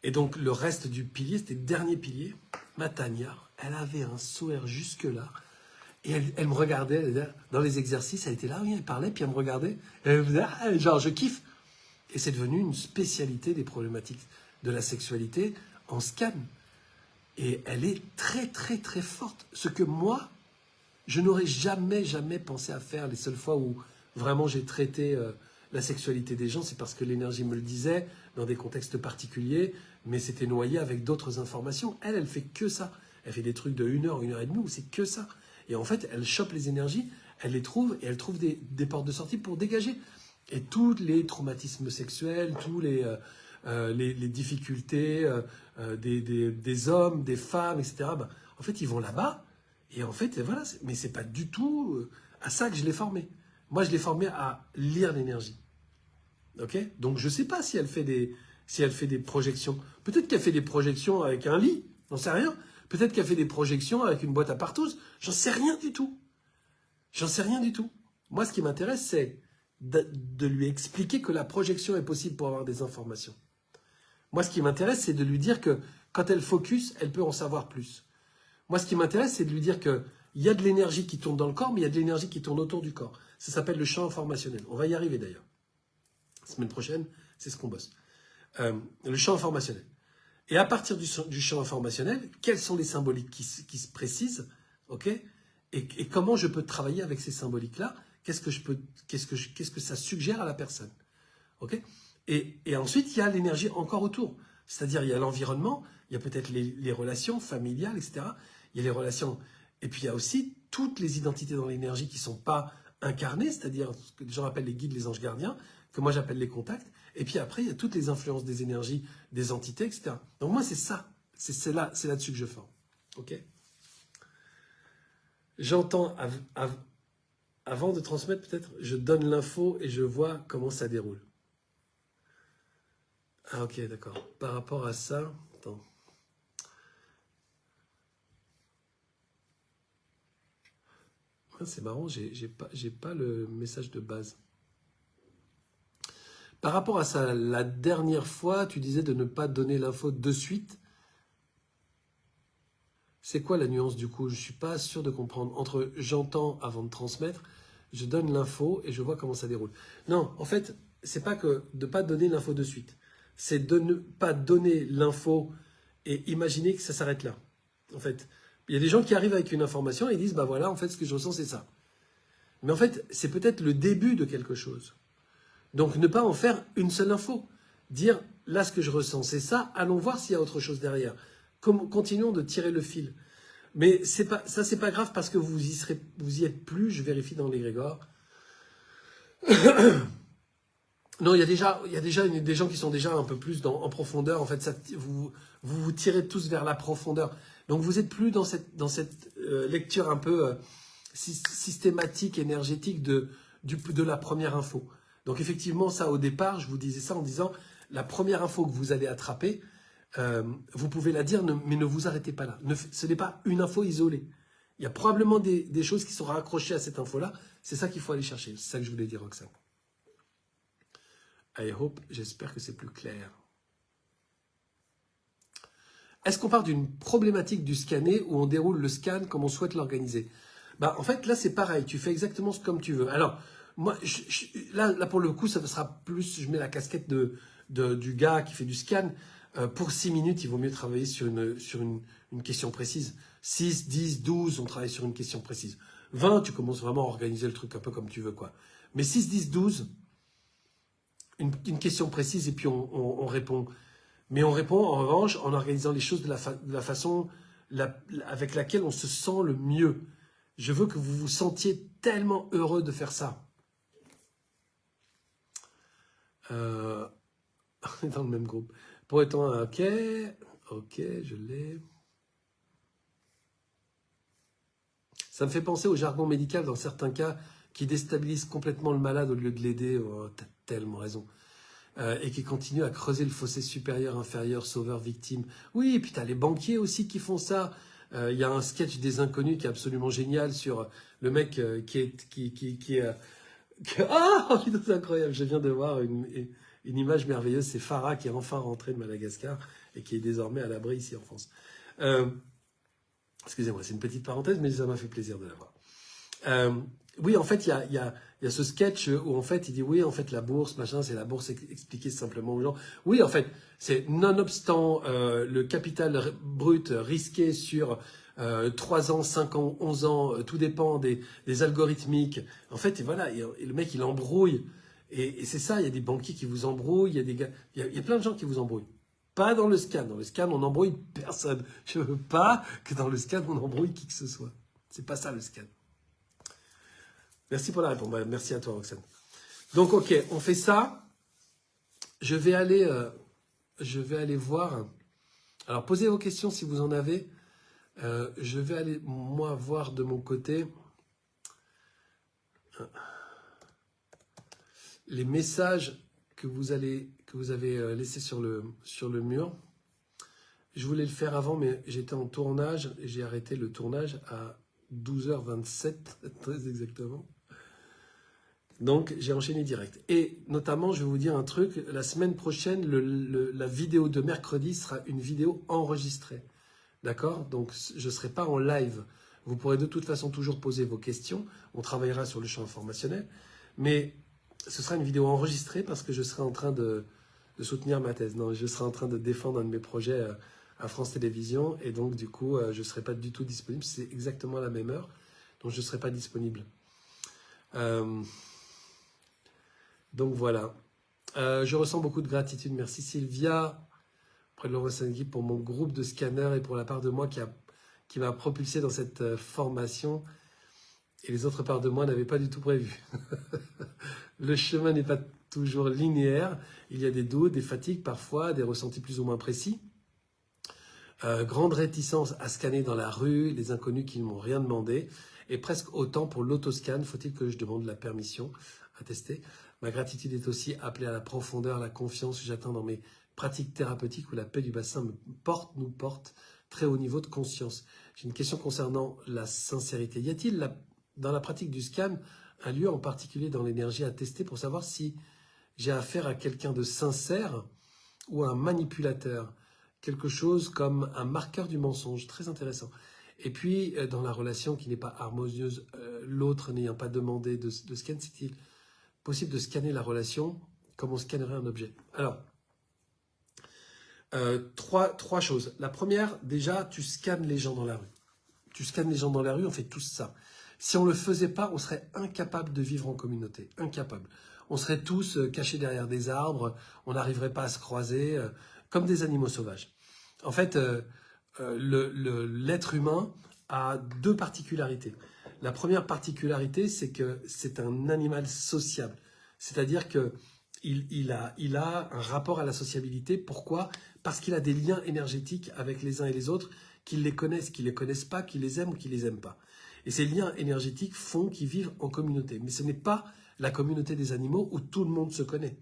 Et donc le reste du pilier, c'était le dernier pilier. Ma Tania, elle avait un sourire jusque-là. Et elle me regardait, dans les exercices, elle était là, oui, elle parlait, puis elle me regardait. Et elle me disait, ah, genre, je kiffe. Et c'est devenu une spécialité des problématiques de la sexualité en scan. Et elle est très, très, très forte. Ce que moi, Je n'aurais jamais, jamais pensé à faire. Les seules fois où vraiment j'ai traité la sexualité des gens, c'est parce que l'énergie me le disait, dans des contextes particuliers, mais c'était noyé avec d'autres informations. Elle fait que ça. Elle fait des trucs de 1 heure et demie où c'est que ça. Et en fait, elle chope les énergies, elle les trouve et elle trouve des portes de sortie pour dégager. Et tous les traumatismes sexuels, tous les difficultés des hommes, des femmes, etc., ben, en fait, ils vont là-bas. Et en fait, voilà, mais c'est pas du tout à ça que je l'ai formé. Moi, je l'ai formé à lire l'énergie. Ok? Donc, je sais pas si elle fait des projections. Peut-être qu'elle fait des projections avec un lit, j'en sais rien. Peut-être qu'elle fait des projections avec une boîte à partouze. J'en sais rien du tout. J'en sais rien du tout. Moi, ce qui m'intéresse, c'est de lui expliquer que la projection est possible pour avoir des informations. Moi, ce qui m'intéresse, c'est de lui dire que quand elle focus, elle peut en savoir plus. Moi, ce qui m'intéresse, c'est de lui dire qu'il y a de l'énergie qui tourne dans le corps, mais il y a de l'énergie qui tourne autour du corps. Ça s'appelle le champ informationnel. On va y arriver d'ailleurs. La semaine prochaine, c'est ce qu'on bosse. Le champ informationnel. Et à partir du champ informationnel, quelles sont les symboliques qui se précisent, ok, et comment je peux travailler avec ces symboliques-là? Qu'est-ce que ça suggère à la personne, ok? Et ensuite, il y a l'énergie encore autour. C'est-à-dire, il y a l'environnement, il y a peut-être les relations familiales, etc. Il y a les relations. Et puis, il y a aussi toutes les identités dans l'énergie qui ne sont pas incarnées, c'est-à-dire ce que les gens appellent les guides, les anges gardiens, que moi j'appelle les contacts. Et puis après, il y a toutes les influences des énergies, des entités, etc. Donc moi, c'est ça. C'est là-dessus que je forme. Ok? J'entends, avant de transmettre, peut-être, je donne l'info et je vois comment ça déroule. Ah ok, d'accord. Par rapport à ça, attends. Ah, c'est marrant, j'ai pas le message de base. Par rapport à ça, la dernière fois, tu disais de ne pas donner l'info de suite. C'est quoi la nuance du coup? Je suis pas sûr de comprendre. Entre j'entends avant de transmettre, je donne l'info et je vois comment ça déroule. Non, en fait, c'est pas que de pas donner l'info de suite. C'est de ne pas donner l'info et imaginer que ça s'arrête là. En fait, il y a des gens qui arrivent avec une information et ils disent bah voilà, en fait, ce que je ressens, c'est ça. Mais en fait, c'est peut-être le début de quelque chose. Donc ne pas en faire une seule info. Dire là, ce que je ressens, c'est ça. Allons voir s'il y a autre chose derrière. Continuons de tirer le fil. Mais c'est pas grave parce que vous y êtes plus. Je vérifie dans l'égrégore. Non, il y a déjà des gens qui sont déjà un peu plus en profondeur. En fait, vous tirez tous vers la profondeur. Donc vous êtes plus dans cette lecture un peu systématique, énergétique de la première info. Donc effectivement, ça au départ, je vous disais ça en disant la première info que vous allez attraper, vous pouvez la dire, mais ne vous arrêtez pas là. Ce n'est pas une info isolée. Il y a probablement des choses qui sont raccrochées à cette info-là. C'est ça qu'il faut aller chercher. C'est ça que je voulais dire, Roxane. I hope, j'espère que c'est plus clair. Est-ce qu'on part d'une problématique du scanner où on déroule le scan comme on souhaite l'organiser? Bah, en fait, là, c'est pareil. Tu fais exactement comme tu veux. Alors, moi, là, pour le coup, ça sera plus... Je mets la casquette du gars qui fait du scan. Pour 6 minutes, il vaut mieux travailler sur une question précise. 6, 10, 12, on travaille sur une question précise. 20, tu commences vraiment à organiser le truc un peu comme tu veux, quoi. Mais 6, 10, 12... Une question précise et puis on répond. Mais on répond en revanche en organisant les choses de la façon avec laquelle on se sent le mieux. Je veux que vous vous sentiez tellement heureux de faire ça. On est dans le même groupe. Pour être ok, je l'ai. Ça me fait penser au jargon médical dans certains cas qui déstabilise complètement le malade au lieu de l'aider. Oh, t'as tellement raison. Et qui continue à creuser le fossé supérieur-inférieur, sauveur-victime. Oui, et puis t'as les banquiers aussi qui font ça. Il y a un sketch des Inconnus qui est absolument génial sur le mec Ah, c'est incroyable. Je viens de voir une image merveilleuse. C'est Farah qui est enfin rentré de Madagascar et qui est désormais à l'abri ici en France. Excusez-moi, c'est une petite parenthèse, mais ça m'a fait plaisir de la voir. Oui, en fait, il y a ce sketch où en fait il dit oui, en fait la bourse, machin, c'est la bourse expliquée simplement aux gens. Oui, en fait, c'est nonobstant le capital brut risqué sur 3 ans, 5 ans, 11 ans, tout dépend des algorithmiques. En fait, et voilà, et le mec, il embrouille. Et c'est ça, il y a des banquiers qui vous embrouillent, il y a des gars, il y a plein de gens qui vous embrouillent. Pas dans le scan. Dans le scan, on n'embrouille personne. Je veux pas que dans le scan, on embrouille qui que ce soit. C'est pas ça le scan. Merci pour la réponse. Merci à toi, Roxane. Donc, ok, on fait ça. Je vais aller voir. Alors, posez vos questions si vous en avez. Je vais aller, moi, voir de mon côté les messages que vous avez laissés sur le mur. Je voulais le faire avant, mais j'étais en tournage. J'ai arrêté le tournage à 12h27, très exactement. Donc, j'ai enchaîné direct. Et notamment, je vais vous dire un truc. La semaine prochaine, la vidéo de mercredi sera une vidéo enregistrée. D'accord? Donc, je ne serai pas en live. Vous pourrez de toute façon toujours poser vos questions. On travaillera sur le champ informationnel. Mais ce sera une vidéo enregistrée parce que je serai en train de soutenir ma thèse. Non, je serai en train de défendre un de mes projets à France Télévisions. Et donc, du coup, je ne serai pas du tout disponible. C'est exactement à la même heure. Donc, je ne serai pas disponible. Donc, voilà. Je ressens beaucoup de gratitude. Merci Sylvia, auprès de Laurent Sangui, pour mon groupe de scanners et pour la part de moi qui m'a propulsé dans cette formation. Et les autres parts de moi n'avaient pas du tout prévu. Le chemin n'est pas toujours linéaire. Il y a des doutes, des fatigues parfois, des ressentis plus ou moins précis. Grande réticence à scanner dans la rue, les inconnus qui ne m'ont rien demandé. Et presque autant pour l'autoscan. Faut-il que je demande la permission à tester? Ma gratitude est aussi appelée à la profondeur, à la confiance que j'atteins dans mes pratiques thérapeutiques où la paix du bassin nous porte très haut niveau de conscience. J'ai une question concernant la sincérité. Y a-t-il dans la pratique du scan un lieu en particulier dans l'énergie à tester pour savoir si j'ai affaire à quelqu'un de sincère ou à un manipulateur? Quelque chose comme un marqueur du mensonge, très intéressant. Et puis, dans la relation qui n'est pas harmonieuse, l'autre n'ayant pas demandé de scan, c'est-il possible de scanner la relation comme on scannerait un objet? Alors, trois choses. La première, déjà, tu scannes les gens dans la rue. Tu scannes les gens dans la rue, on fait tous ça. Si on ne le faisait pas, on serait incapable de vivre en communauté. Incapable. On serait tous cachés derrière des arbres, on n'arriverait pas à se croiser, comme des animaux sauvages. En fait, l'être humain a deux particularités. La première particularité, c'est que c'est un animal sociable. C'est-à-dire qu'il a un rapport à la sociabilité. Pourquoi? Parce qu'il a des liens énergétiques avec les uns et les autres, qu'ils les connaissent pas, qu'ils les aiment ou qu'ils les aiment pas. Et ces liens énergétiques font qu'ils vivent en communauté. Mais ce n'est pas la communauté des animaux où tout le monde se connaît.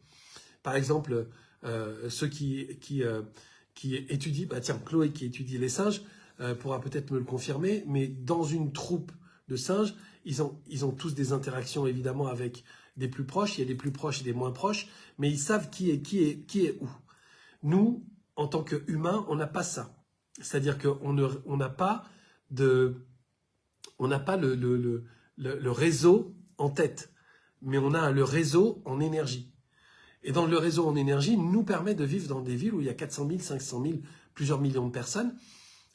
Par exemple, ceux qui étudient, tiens, Chloé qui étudie les singes pourra peut-être me le confirmer, mais dans une troupe de singes, ils ont tous des interactions évidemment avec des plus proches, il y a des plus proches et des moins proches, mais ils savent qui est où. Nous, en tant qu'humains, on n'a pas ça. C'est-à-dire qu'on n'a pas le réseau en tête, mais on a le réseau en énergie. Et dans le réseau en énergie, nous permet de vivre dans des villes où il y a 400 000, 500 000, plusieurs millions de personnes,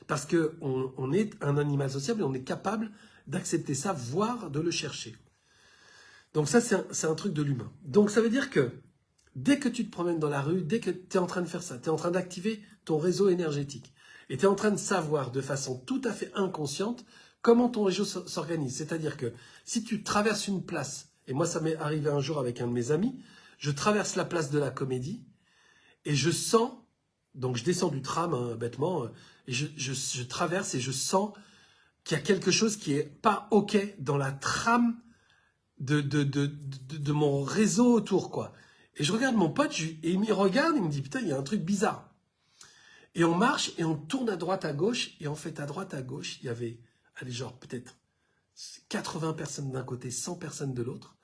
parce qu'on est un animal sociable et on est capable d'accepter ça, voire de le chercher. Donc ça, c'est un truc de l'humain. Donc ça veut dire que dès que tu te promènes dans la rue, dès que tu es en train de faire ça, tu es en train d'activer ton réseau énergétique. Et tu es en train de savoir de façon tout à fait inconsciente comment ton réseau s'organise. C'est-à-dire que si tu traverses une place, et moi ça m'est arrivé un jour avec un de mes amis, je traverse la place de la Comédie et je sens, donc je descends du tram hein, bêtement, et je traverse et je sens qu'il y a quelque chose qui est pas OK dans la trame de mon réseau autour, quoi. Et je regarde mon pote, et il me regarde, il me dit, putain, il y a un truc bizarre. Et on marche, et on tourne à droite, à gauche, et en fait, à droite, à gauche, il y avait, allez, genre, peut-être 80 personnes d'un côté, 100 personnes de l'autre.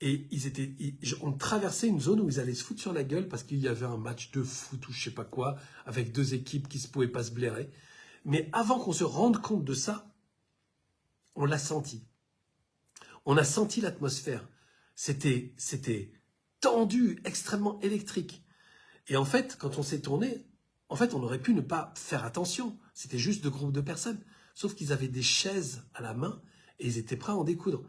Et on traversait une zone où ils allaient se foutre sur la gueule parce qu'il y avait un match de foot ou je sais pas quoi, avec deux équipes qui ne pouvaient pas se blairer. Mais avant qu'on se rende compte de ça, on l'a senti. On a senti l'atmosphère. C'était tendu, extrêmement électrique. Et en fait, quand on s'est tourné, en fait, on aurait pu ne pas faire attention. C'était juste deux groupes de personnes. sauf qu'ils avaient des chaises à la main et ils étaient prêts à en découdre.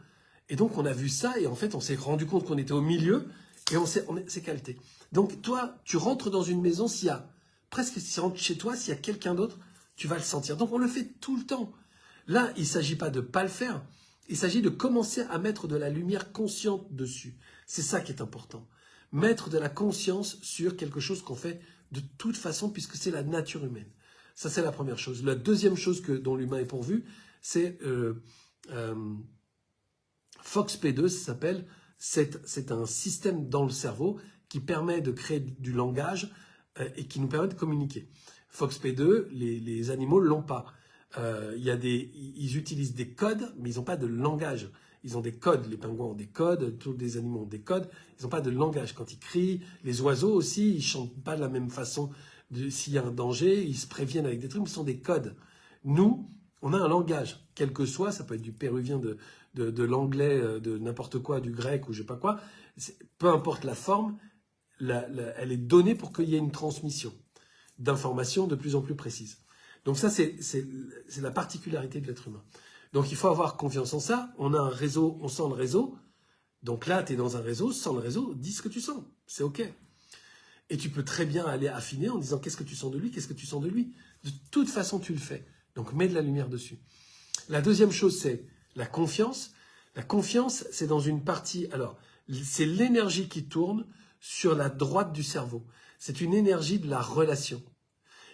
Et donc, on a vu ça et en fait, on s'est rendu compte qu'on était au milieu et on s'est caleté. Donc, toi, tu rentres dans une maison, s'il y a presque, si tu rentres chez toi, s'il y a quelqu'un d'autre, tu vas le sentir. Donc, on le fait tout le temps. Là, il ne s'agit pas de ne pas le faire. Il s'agit de commencer à mettre de la lumière consciente dessus. C'est ça qui est important. Mettre de la conscience sur quelque chose qu'on fait de toute façon, puisque c'est la nature humaine. Ça, c'est la première chose. La deuxième chose dont l'humain est pourvu, c'est FOXP2, ça s'appelle. C'est un système dans le cerveau qui permet de créer du langage et qui nous permet de communiquer. FOXP2, les animaux ne l'ont pas. Ils utilisent des codes, mais ils n'ont pas de langage. Ils ont des codes, les pingouins ont des codes, tous les animaux ont des codes, ils n'ont pas de langage. Quand ils crient, les oiseaux aussi, ils ne chantent pas de la même façon. S'il y a un danger, ils se préviennent avec des trucs, mais ce sont des codes. Nous, on a un langage, quel que soit, ça peut être du péruvien, de l'anglais, de n'importe quoi, du grec ou je ne sais pas quoi. Peu importe la forme, elle est donnée pour qu'il y ait une transmission d'informations de plus en plus précises. Donc ça, c'est la particularité de l'être humain. Donc il faut avoir confiance en ça. On a un réseau, on sent le réseau. Donc là, tu es dans un réseau, sans le réseau, dis ce que tu sens. C'est OK. Et tu peux très bien aller affiner en disant qu'est-ce que tu sens de lui, qu'est-ce que tu sens de lui. De toute façon, tu le fais. Donc mets de la lumière dessus. La deuxième chose, c'est la confiance. La confiance, c'est dans une partie... Alors, c'est l'énergie qui tourne sur la droite du cerveau. C'est une énergie de la relation.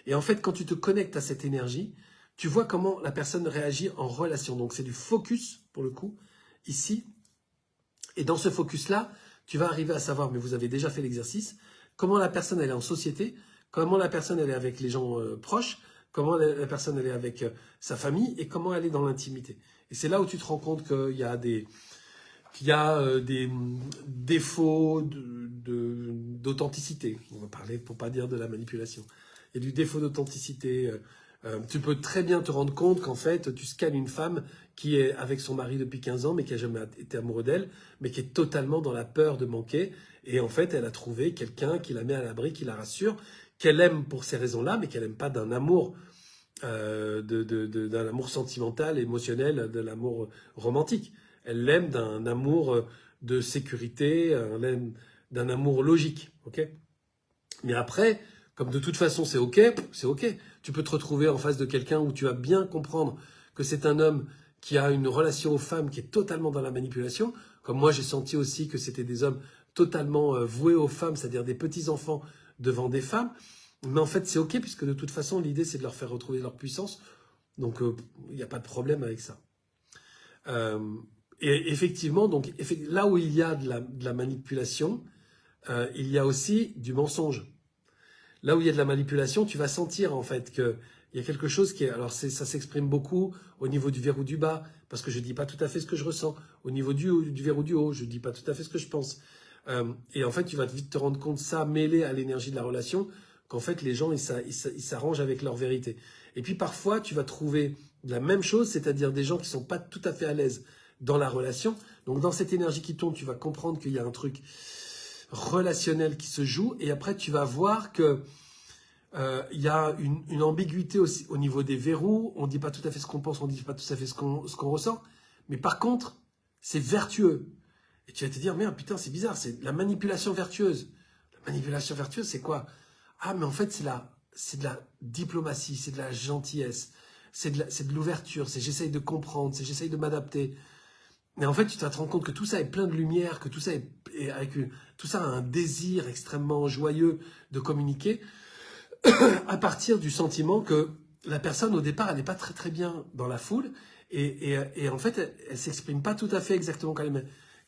Et en fait, quand tu te connectes à cette énergie, tu vois comment la personne réagit en relation. Donc, c'est du focus, pour le coup, ici. Et dans ce focus-là, tu vas arriver à savoir, mais vous avez déjà fait l'exercice, comment la personne elle est en société, comment la personne elle est avec les gens proches, comment la personne elle est avec sa famille et comment elle est dans l'intimité. Et c'est là où tu te rends compte qu'il y a des défauts d'authenticité. On va parler pour pas dire de la manipulation. Il y a du défaut d'authenticité. Tu peux très bien te rendre compte qu'en fait, tu scannes une femme qui est avec son mari depuis 15 ans, mais qui n'a jamais été amoureux d'elle, mais qui est totalement dans la peur de manquer. Et en fait, elle a trouvé quelqu'un qui la met à l'abri, qui la rassure, qu'elle aime pour ces raisons-là, mais qu'elle n'aime pas d'un amour, d'un amour sentimental, émotionnel, de l'amour romantique. Elle l'aime d'un amour de sécurité, d'un amour logique. Okay, mais après, comme de toute façon c'est OK, c'est OK. Tu peux te retrouver en face de quelqu'un où tu vas bien comprendre que c'est un homme qui a une relation aux femmes qui est totalement dans la manipulation. Comme moi, j'ai senti aussi que c'était des hommes totalement voués aux femmes, c'est-à-dire des petits-enfants devant des femmes. Mais en fait, c'est OK, puisque de toute façon, l'idée, c'est de leur faire retrouver leur puissance. Donc, il n'y a pas de problème avec ça. Et effectivement, donc, là où il y a de la manipulation, il y a aussi du mensonge. Là où il y a de la manipulation, tu vas sentir en fait qu'il y a quelque chose qui est... Alors ça s'exprime beaucoup au niveau du verrou du bas, parce que je ne dis pas tout à fait ce que je ressens. Au niveau du verrou du haut, je ne dis pas tout à fait ce que je pense. Et en fait, tu vas vite te rendre compte, ça mêlé à l'énergie de la relation, qu'en fait les gens, ils s'arrangent avec leur vérité. Et puis parfois, tu vas trouver la même chose, c'est-à-dire des gens qui ne sont pas tout à fait à l'aise dans la relation. Donc dans cette énergie qui tourne, tu vas comprendre qu'il y a un truc relationnel qui se joue, et après tu vas voir que il y a une ambiguïté aussi au niveau des verrous. On ne dit pas tout à fait ce qu'on pense, on ne dit pas tout à fait ce qu'on ressent, mais par contre c'est vertueux, et tu vas te dire merde, putain, c'est bizarre, c'est la manipulation vertueuse. La manipulation vertueuse, c'est quoi? Ah, mais en fait c'est de la diplomatie, c'est de la gentillesse, c'est de l'ouverture, c'est j'essaye de comprendre, c'est j'essaye de m'adapter. Mais en fait, tu vas te rendre compte que tout ça est plein de lumière, que tout ça tout ça a un désir extrêmement joyeux de communiquer à partir du sentiment que la personne, au départ, elle n'est pas très très bien dans la foule et en fait, elle ne s'exprime pas tout à fait exactement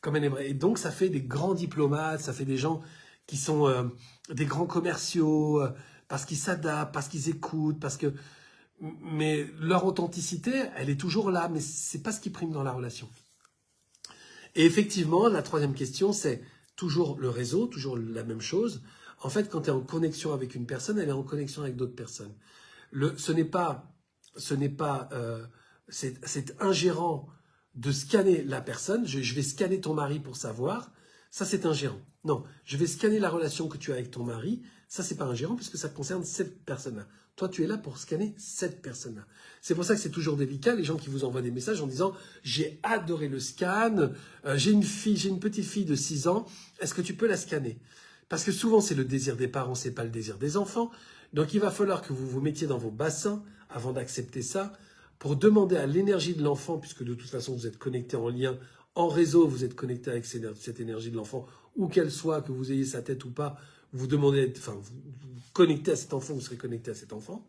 comme elle aimerait. Et donc, ça fait des grands diplomates, ça fait des gens qui sont des grands commerciaux, parce qu'ils s'adaptent, parce qu'ils écoutent, mais leur authenticité, elle est toujours là, mais ce n'est pas ce qui prime dans la relation. Et effectivement, la troisième question, c'est toujours le réseau, toujours la même chose. En fait, quand tu es en connexion avec une personne, elle est en connexion avec d'autres personnes. C'est ingérant de scanner la personne. Je vais scanner ton mari pour savoir. Ça, c'est un gérant. Non, je vais scanner la relation que tu as avec ton mari. Ça, c'est pas un gérant puisque ça concerne cette personne-là. Toi, tu es là pour scanner cette personne-là. C'est pour ça que c'est toujours délicat, les gens qui vous envoient des messages en disant « J'ai adoré le scan, j'ai une petite fille de 6 ans, est-ce que tu peux la scanner ?» Parce que souvent, c'est le désir des parents, c'est pas le désir des enfants. Donc, il va falloir que vous vous mettiez dans vos bassins avant d'accepter ça pour demander à l'énergie de l'enfant, puisque de toute façon, vous êtes connecté en lien, en réseau, vous êtes connecté avec cette énergie de l'enfant, où qu'elle soit, que vous ayez sa tête ou pas, vous demandez, enfin, vous connectez à cet enfant, vous serez connecté à cet enfant.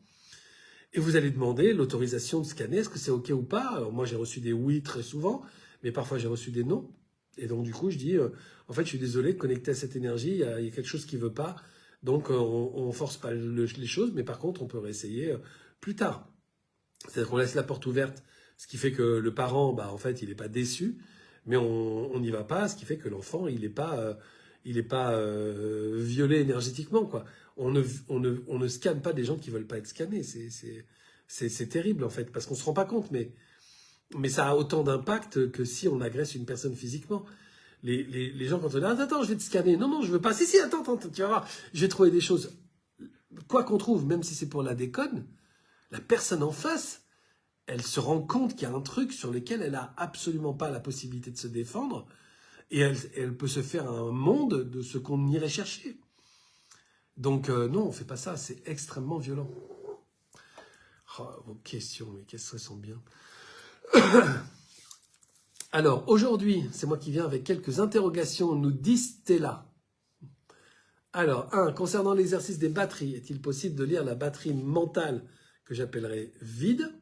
Et vous allez demander l'autorisation de scanner, est-ce que c'est OK ou pas? Alors moi, j'ai reçu des oui très souvent, mais parfois j'ai reçu des non. Et donc, du coup, je dis, en fait, je suis désolé de connecter à cette énergie, il y a quelque chose qui ne veut pas. Donc, on ne force pas les choses, mais par contre, on peut réessayer plus tard. C'est-à-dire qu'on laisse la porte ouverte, ce qui fait que le parent, bah, en fait, il n'est pas déçu, mais on n'y va pas, ce qui fait que l'enfant, il n'est pas, violé énergétiquement, quoi. On ne scanne pas des gens qui ne veulent pas être scannés. C'est terrible, en fait, parce qu'on ne se rend pas compte, mais ça a autant d'impact que si on agresse une personne physiquement. Les gens, quand on dit « Attends, je vais te scanner. » Non, non, je veux pas. Si, attends, tu vas voir. Je vais trouver des choses. Quoi qu'on trouve, même si c'est pour la déconne, la personne en face, elle se rend compte qu'il y a un truc sur lequel elle n'a absolument pas la possibilité de se défendre et elle peut se faire un monde de ce qu'on irait chercher. Donc non, on ne fait pas ça, c'est extrêmement violent. Oh, vos questions, mais qu'est-ce qu'elles sont bien. Alors, aujourd'hui, c'est moi qui viens avec quelques interrogations, nous dit Stella. Alors, 1. Concernant l'exercice des batteries, est-il possible de lire la batterie mentale que j'appellerais vide?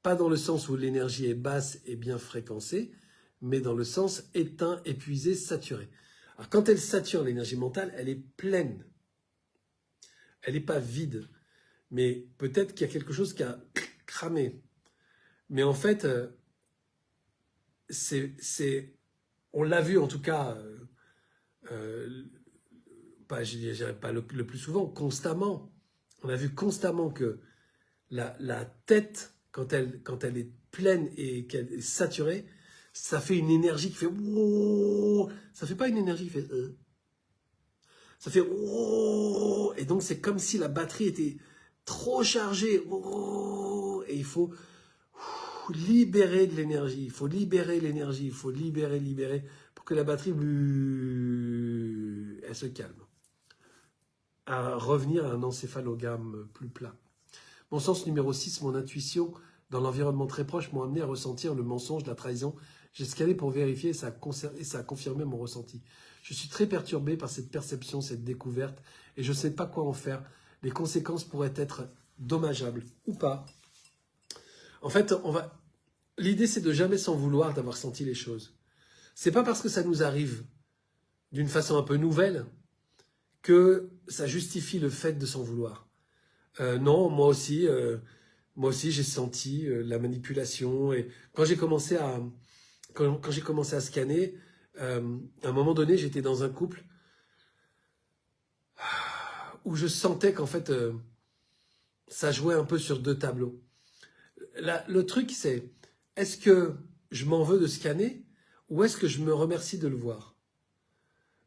Pas dans le sens où l'énergie est basse et bien fréquencée, mais dans le sens éteint, épuisé, saturé. Alors, quand elle sature l'énergie mentale, elle est pleine. Elle n'est pas vide. Mais peut-être qu'il y a quelque chose qui a cramé. Mais en fait, on l'a vu en tout cas, je dirais pas le plus souvent, constamment. On a vu constamment que la tête, quand elle est pleine et qu'elle est saturée, ça fait une énergie qui fait wow. Ça fait pas une énergie qui fait ça fait wow. Et donc c'est comme si la batterie était trop chargée wow. Et il faut libérer de l'énergie, il faut libérer l'énergie, il faut libérer pour que la batterie elle se calme. À revenir à un encéphalogramme plus plat. Mon sens numéro 6, mon intuition dans l'environnement très proche m'ont amené à ressentir le mensonge, la trahison. J'ai scanné pour vérifier et ça a confirmé mon ressenti. Je suis très perturbé par cette perception, cette découverte, et je ne sais pas quoi en faire. Les conséquences pourraient être dommageables ou pas. En fait, l'idée, c'est de jamais s'en vouloir d'avoir senti les choses. C'est pas parce que ça nous arrive d'une façon un peu nouvelle que ça justifie le fait de s'en vouloir. Non, moi aussi, j'ai senti la manipulation. Et quand j'ai commencé à scanner, à un moment donné, j'étais dans un couple où je sentais qu'en fait, ça jouait un peu sur deux tableaux. Le truc, c'est, est-ce que je m'en veux de scanner ou est-ce que je me remercie de le voir?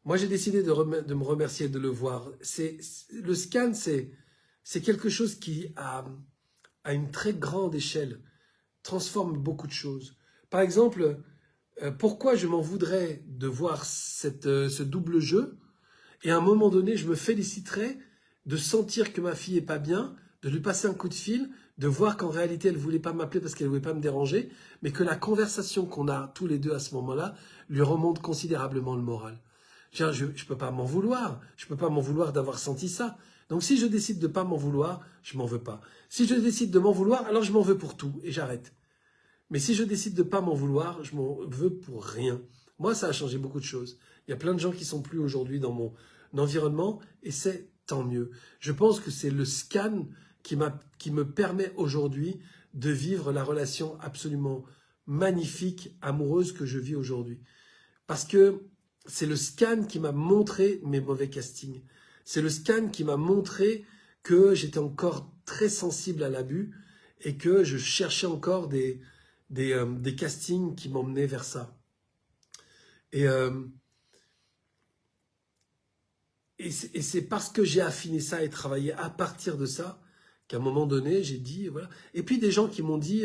Moi, j'ai décidé de me remercier de le voir. Le scan, c'est quelque chose qui, à une très grande échelle, transforme beaucoup de choses. Par exemple, pourquoi je m'en voudrais de voir ce double jeu et à un moment donné, je me féliciterais de sentir que ma fille est pas bien, de lui passer un coup de fil, de voir qu'en réalité, elle voulait pas m'appeler parce qu'elle voulait pas me déranger, mais que la conversation qu'on a tous les deux à ce moment-là lui remonte considérablement le moral. Je peux pas m'en vouloir. Je peux pas m'en vouloir d'avoir senti ça. Donc si je décide de pas m'en vouloir, je m'en veux pas. Si je décide de m'en vouloir, alors je m'en veux pour tout et j'arrête. Mais si je décide de pas m'en vouloir, je m'en veux pour rien. Moi, ça a changé beaucoup de choses. Il y a plein de gens qui sont plus aujourd'hui dans mon environnement et c'est tant mieux. Je pense que c'est le scan qui me permet aujourd'hui de vivre la relation absolument magnifique, amoureuse que je vis aujourd'hui. Parce que c'est le scan qui m'a montré mes mauvais castings. C'est le scan qui m'a montré que j'étais encore très sensible à l'abus et que je cherchais encore des castings qui m'emmenaient vers ça. Et Et c'est parce que j'ai affiné ça et travaillé à partir de ça qu'à un moment donné, j'ai dit, voilà. Et puis des gens qui m'ont dit,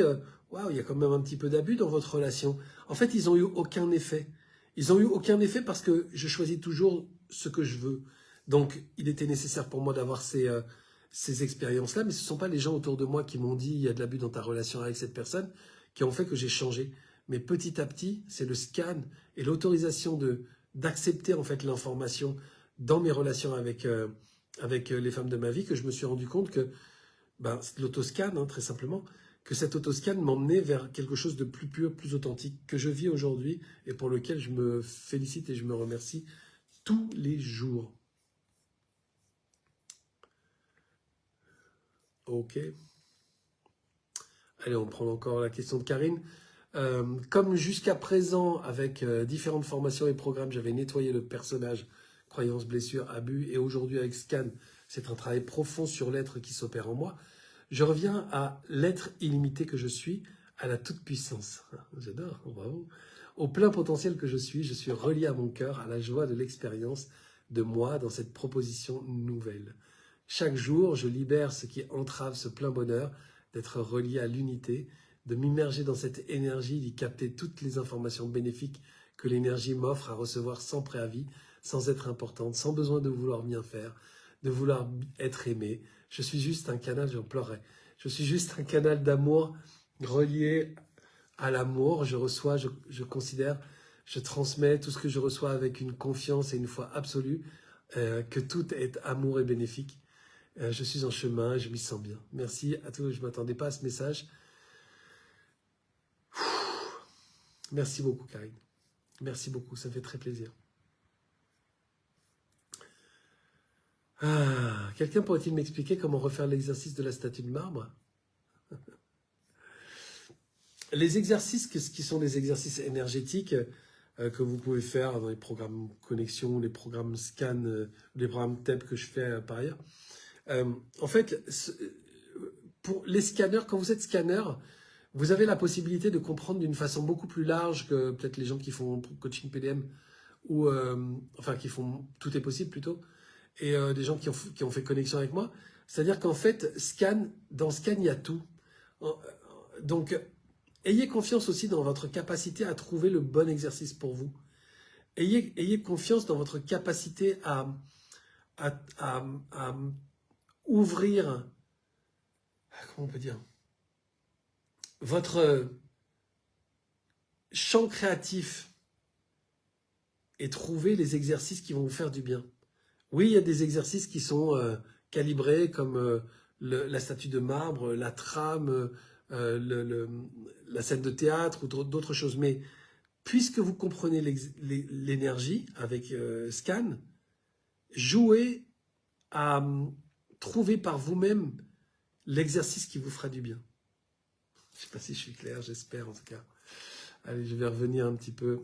waouh, il y a quand même un petit peu d'abus dans votre relation. En fait, ils n'ont eu aucun effet. Ils n'ont eu aucun effet parce que je choisis toujours ce que je veux. Donc, il était nécessaire pour moi d'avoir ces expériences-là, mais ce ne sont pas les gens autour de moi qui m'ont dit, il y a de l'abus dans ta relation avec cette personne, qui ont fait que j'ai changé. Mais petit à petit, c'est le scan et l'autorisation d'accepter en fait l'information dans mes relations avec les femmes de ma vie que je me suis rendu compte que c'est l'autoscan, hein, très simplement, que cet autoscan m'emmenait vers quelque chose de plus pur, plus authentique, que je vis aujourd'hui et pour lequel je me félicite et je me remercie tous les jours. Ok. Allez, on prend encore la question de Karine. Comme jusqu'à présent, avec différentes formations et programmes, j'avais nettoyé le personnage, croyances, blessures, abus, et aujourd'hui avec Scan, c'est un travail profond sur l'être qui s'opère en moi. Je reviens à l'être illimité que je suis, à la toute-puissance. J'adore, bravo. Au plein potentiel que je suis relié à mon cœur, à la joie de l'expérience de moi dans cette proposition nouvelle. Chaque jour, je libère ce qui entrave ce plein bonheur d'être relié à l'unité, de m'immerger dans cette énergie, d'y capter toutes les informations bénéfiques que l'énergie m'offre à recevoir sans préavis, sans être importante, sans besoin de vouloir bien faire, de vouloir être aimé. Je suis juste un canal, j'en pleurerai. Je suis juste un canal d'amour relié à l'amour. Je reçois, je considère, je transmets tout ce que je reçois avec une confiance et une foi absolue, que tout est amour et bénéfique. Je suis en chemin, je m'y sens bien. Merci à tous, je ne m'attendais pas à ce message. Merci beaucoup, Karine. Merci beaucoup, ça me fait très plaisir. Quelqu'un pourrait-il m'expliquer comment refaire l'exercice de la statue de marbre? Les exercices, qui sont des exercices énergétiques que vous pouvez faire dans les programmes connexion, les programmes scan, les programmes TEP que je fais par ailleurs. En fait, pour les scanners, quand vous êtes scanner, vous avez la possibilité de comprendre d'une façon beaucoup plus large que peut-être les gens qui font coaching PDM ou enfin qui font tout est possible plutôt, et des gens qui ont fait connexion avec moi. C'est-à-dire qu'en fait, dans Scan, il y a tout. Donc, ayez confiance aussi dans votre capacité à trouver le bon exercice pour vous. Ayez confiance dans votre capacité à ouvrir, comment on peut dire, votre champ créatif et trouver les exercices qui vont vous faire du bien. Oui, il y a des exercices qui sont calibrés comme la statue de marbre, la trame, la scène de théâtre ou d'autres choses. Mais puisque vous comprenez l'énergie avec Scan, jouez à trouver par vous-même l'exercice qui vous fera du bien. Je ne sais pas si je suis clair, j'espère en tout cas. Allez, je vais revenir un petit peu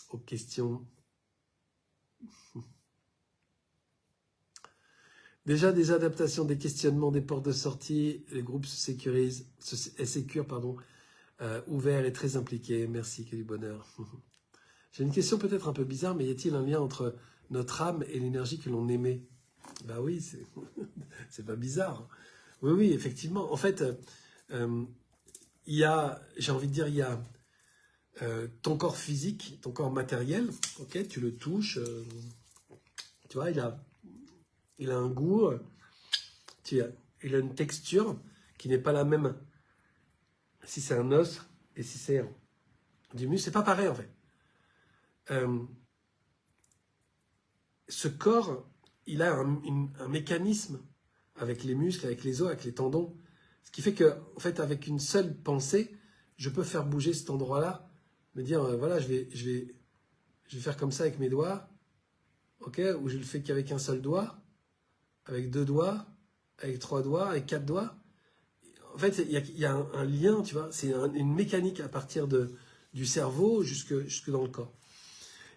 aux questions. Déjà des adaptations, des questionnements, des portes de sortie, les groupes se sécurent, ouverts et très impliqués. Merci, quel bonheur. J'ai une question peut-être un peu bizarre, mais y a-t-il un lien entre notre âme et l'énergie que l'on émet? Bah oui, c'est pas bizarre. Oui, oui, effectivement. En fait, il y a, j'ai envie de dire, il y a ton corps physique, ton corps matériel, ok, tu le touches, tu vois, il a un goût, il a une texture qui n'est pas la même si c'est un os et si c'est du muscle, c'est pas pareil en fait. Ce corps, il a un mécanisme avec les muscles, avec les os, avec les tendons, ce qui fait que, en fait, avec une seule pensée, je peux faire bouger cet endroit-là, me dire, voilà, je vais faire comme ça avec mes doigts, ok, ou je le fais qu'avec un seul doigt, avec 2 doigts, avec 3 doigts, avec 4 doigts. En fait, il y a un lien, tu vois, c'est une mécanique à partir du cerveau jusque dans le corps.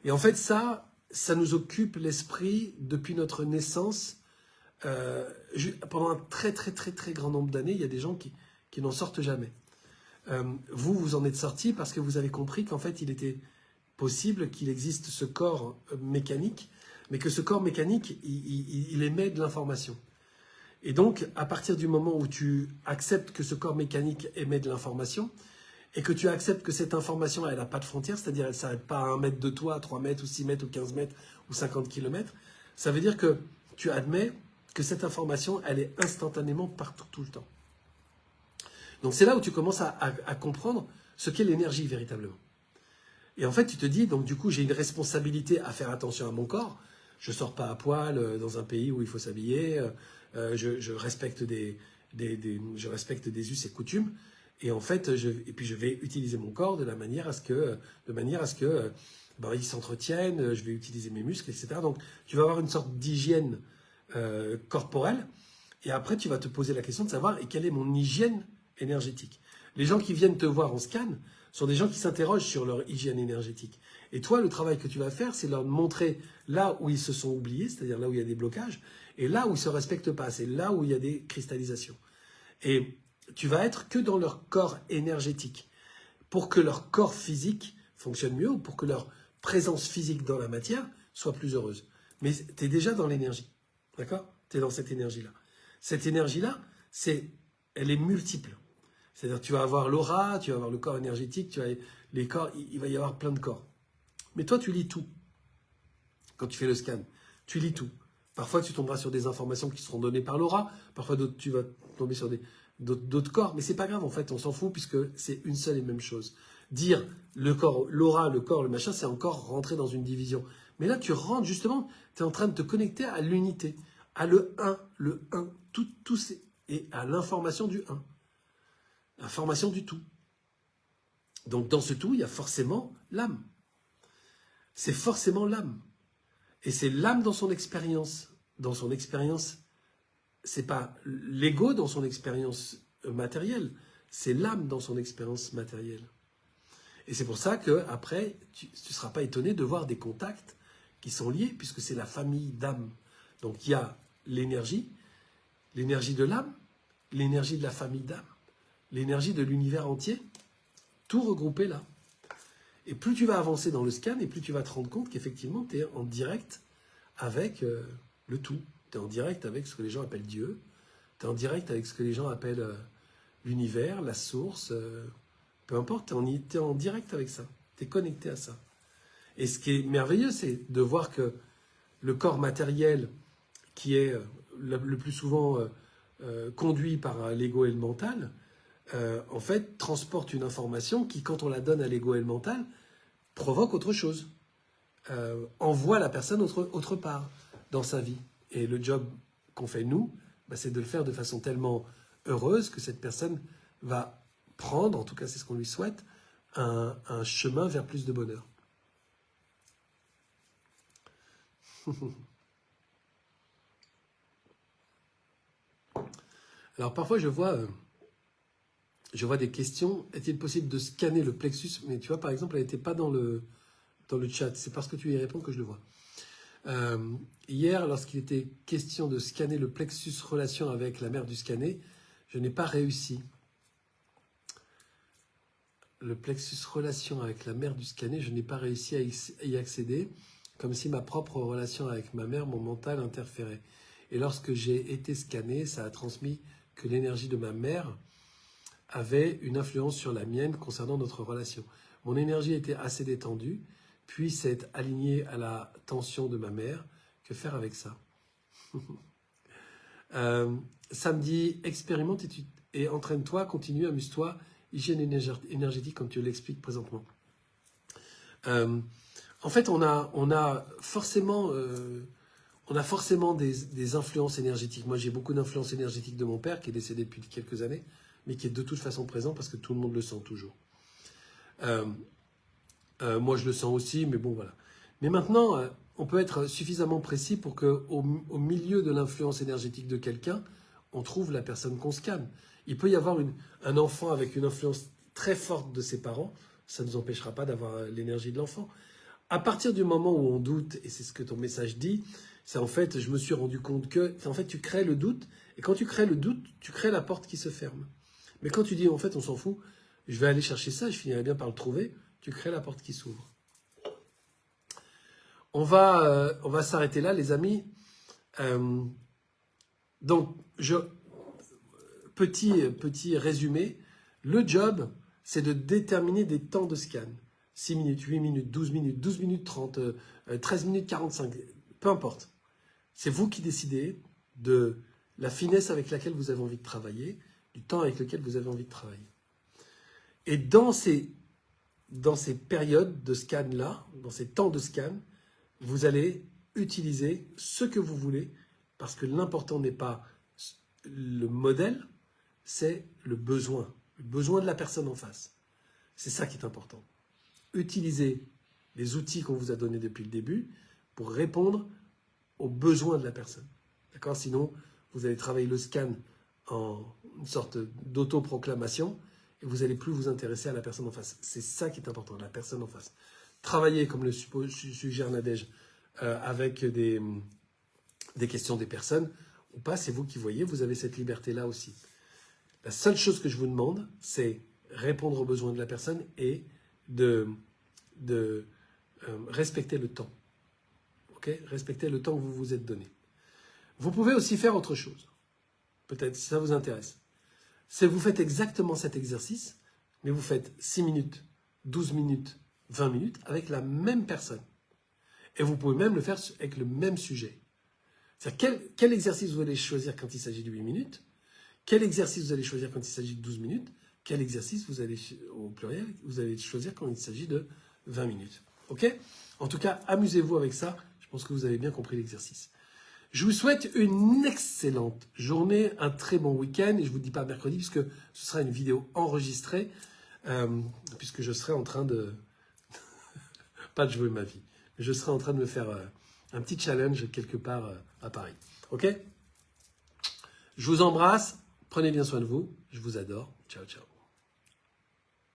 Et en fait, ça nous occupe l'esprit depuis notre naissance. Pendant un très très très très grand nombre d'années, il y a des gens qui n'en sortent jamais. Vous en êtes sortis parce que vous avez compris qu'en fait, il était possible qu'il existe ce corps mécanique, mais que ce corps mécanique, il émet de l'information. Et donc, à partir du moment où tu acceptes que ce corps mécanique émet de l'information, et que tu acceptes que cette information, elle n'a pas de frontières, c'est-à-dire elle ne s'arrête pas à 1 mètre de toi, 3 mètres, ou 6 mètres, ou 15 mètres, ou 50 kilomètres, ça veut dire que tu admets que cette information, elle est instantanément partout, tout le temps. Donc c'est là où tu commences à comprendre ce qu'est l'énergie véritablement. Et en fait, tu te dis, donc du coup, j'ai une responsabilité à faire attention à mon corps. Je ne sors pas à poil dans un pays où il faut s'habiller. Je respecte je respecte des us et coutumes. Et en fait, puis je vais utiliser mon corps de manière à ce que il s'entretienne. Je vais utiliser mes muscles, etc. Donc, tu vas avoir une sorte d'hygiène corporelle. Et après, tu vas te poser la question de savoir quelle est mon hygiène énergétique. Les gens qui viennent te voir en scan sont des gens qui s'interrogent sur leur hygiène énergétique. Et toi, le travail que tu vas faire, c'est leur montrer là où ils se sont oubliés, c'est-à-dire là où il y a des blocages, et là où ils ne se respectent pas, c'est là où il y a des cristallisations. Et tu vas être que dans leur corps énergétique, pour que leur corps physique fonctionne mieux, ou pour que leur présence physique dans la matière soit plus heureuse. Mais tu es déjà dans l'énergie, d'accord? Tu es dans cette énergie-là. Cette énergie-là, elle est multiple. C'est-à-dire tu vas avoir l'aura, tu vas avoir le corps énergétique, tu vas les corps, il va y avoir plein de corps. Mais toi, tu lis tout. Quand tu fais le scan, tu lis tout. Parfois, tu tomberas sur des informations qui seront données par l'aura. Parfois, tu vas tomber sur d'autres corps. Mais c'est pas grave, en fait, on s'en fout puisque c'est une seule et même chose. Dire le corps, l'aura, le corps, le machin, c'est encore rentrer dans une division. Mais là, tu rentres justement, tu es en train de te connecter à l'unité, à le 1, tout et à l'information du 1. L'information du tout. Donc, dans ce tout, il y a forcément l'âme. C'est forcément l'âme. Et c'est l'âme dans son expérience. Dans son expérience, c'est pas l'ego dans son expérience matérielle, c'est l'âme dans son expérience matérielle. Et c'est pour ça qu'après, tu ne seras pas étonné de voir des contacts qui sont liés, puisque c'est la famille d'âme. Donc il y a l'énergie de l'âme, l'énergie de la famille d'âme, l'énergie de l'univers entier, tout regroupé là. Et plus tu vas avancer dans le scan, et plus tu vas te rendre compte qu'effectivement, tu es en direct avec le tout. Tu es en direct avec ce que les gens appellent Dieu. Tu es en direct avec ce que les gens appellent l'univers, la source. Peu importe, tu es en direct avec ça. Tu es connecté à ça. Et ce qui est merveilleux, c'est de voir que le corps matériel, qui est le plus souvent conduit par l'ego et le mental, en fait, transporte une information qui, quand on la donne à l'ego et le mental, provoque autre chose. Envoie la personne autre part dans sa vie. Et le job qu'on fait nous, c'est de le faire de façon tellement heureuse que cette personne va prendre, en tout cas c'est ce qu'on lui souhaite, un chemin vers plus de bonheur. Alors parfois je vois des questions. Est-il possible de scanner le plexus? Mais tu vois, par exemple, elle n'était pas dans le chat. C'est parce que tu y réponds que je le vois. Hier, lorsqu'il était question de scanner le plexus relation avec la mère du scanner, je n'ai pas réussi. Le plexus relation avec la mère du scanner, je n'ai pas réussi à y accéder, comme si ma propre relation avec ma mère, mon mental interférait. Et lorsque j'ai été scanné, ça a transmis que l'énergie de ma mère avait une influence sur la mienne concernant notre relation. Mon énergie était assez détendue, puis s'est alignée à la tension de ma mère. Que faire avec ça? Samedi, expérimente et entraîne-toi, continue, amuse-toi, hygiène énergétique comme tu l'expliques présentement. En fait, on a forcément des influences énergétiques. Moi, j'ai beaucoup d'influences énergétiques de mon père, qui est décédé depuis quelques années, mais qui est de toute façon présent parce que tout le monde le sent toujours. Moi, je le sens aussi, mais bon, voilà. Mais maintenant, on peut être suffisamment précis pour qu'au milieu de l'influence énergétique de quelqu'un, on trouve la personne qu'on scanne. Il peut y avoir un enfant avec une influence très forte de ses parents, ça ne nous empêchera pas d'avoir l'énergie de l'enfant. À partir du moment où on doute, et c'est ce que ton message dit, c'est en fait, je me suis rendu compte que, en fait, tu crées le doute, et quand tu crées le doute, tu crées la porte qui se ferme. Mais quand tu dis, en fait, on s'en fout, je vais aller chercher ça, je finirai bien par le trouver, tu crées la porte qui s'ouvre. On va s'arrêter là, les amis. Donc, petit résumé. Le job, c'est de déterminer des temps de scan. 6 minutes, 8 minutes, 12 minutes, 12 minutes 30, 13 minutes 45, peu importe. C'est vous qui décidez de la finesse avec laquelle vous avez envie de travailler, du temps avec lequel vous avez envie de travailler. Et dans ces périodes de scan-là, dans ces temps de scan, vous allez utiliser ce que vous voulez, parce que l'important n'est pas le modèle, c'est le besoin de la personne en face. C'est ça qui est important. Utilisez les outils qu'on vous a donnés depuis le début pour répondre aux besoins de la personne. D'accord ? Sinon, vous allez travailler le scan en une sorte d'autoproclamation et vous n'allez plus vous intéresser à la personne en face. C'est ça qui est important, la personne en face. Travaillez, comme le suggère Nadège, avec des questions des personnes ou pas, c'est vous qui voyez, vous avez cette liberté-là aussi. La seule chose que je vous demande, c'est répondre aux besoins de la personne et de respecter le temps. Okay ? Respecter le temps que vous vous êtes donné. Vous pouvez aussi faire autre chose, peut-être si ça vous intéresse. C'est vous faites exactement cet exercice, mais vous faites 6 minutes, 12 minutes, 20 minutes avec la même personne. Et vous pouvez même le faire avec le même sujet. C'est-à-dire quel exercice vous allez choisir quand il s'agit de 8 minutes, quel exercice vous allez choisir quand il s'agit de 12 minutes, quel exercice vous allez, au pluriel, vous allez choisir quand il s'agit de 20 minutes. Ok ? En tout cas, amusez-vous avec ça. Je pense que vous avez bien compris l'exercice. Je vous souhaite une excellente journée, un très bon week-end. Et je ne vous dis pas mercredi, puisque ce sera une vidéo enregistrée, puisque je serai en train de... pas de jouer ma vie, mais je serai en train de me faire un petit challenge quelque part à Paris. Ok ? Je vous embrasse. Prenez bien soin de vous. Je vous adore. Ciao, ciao.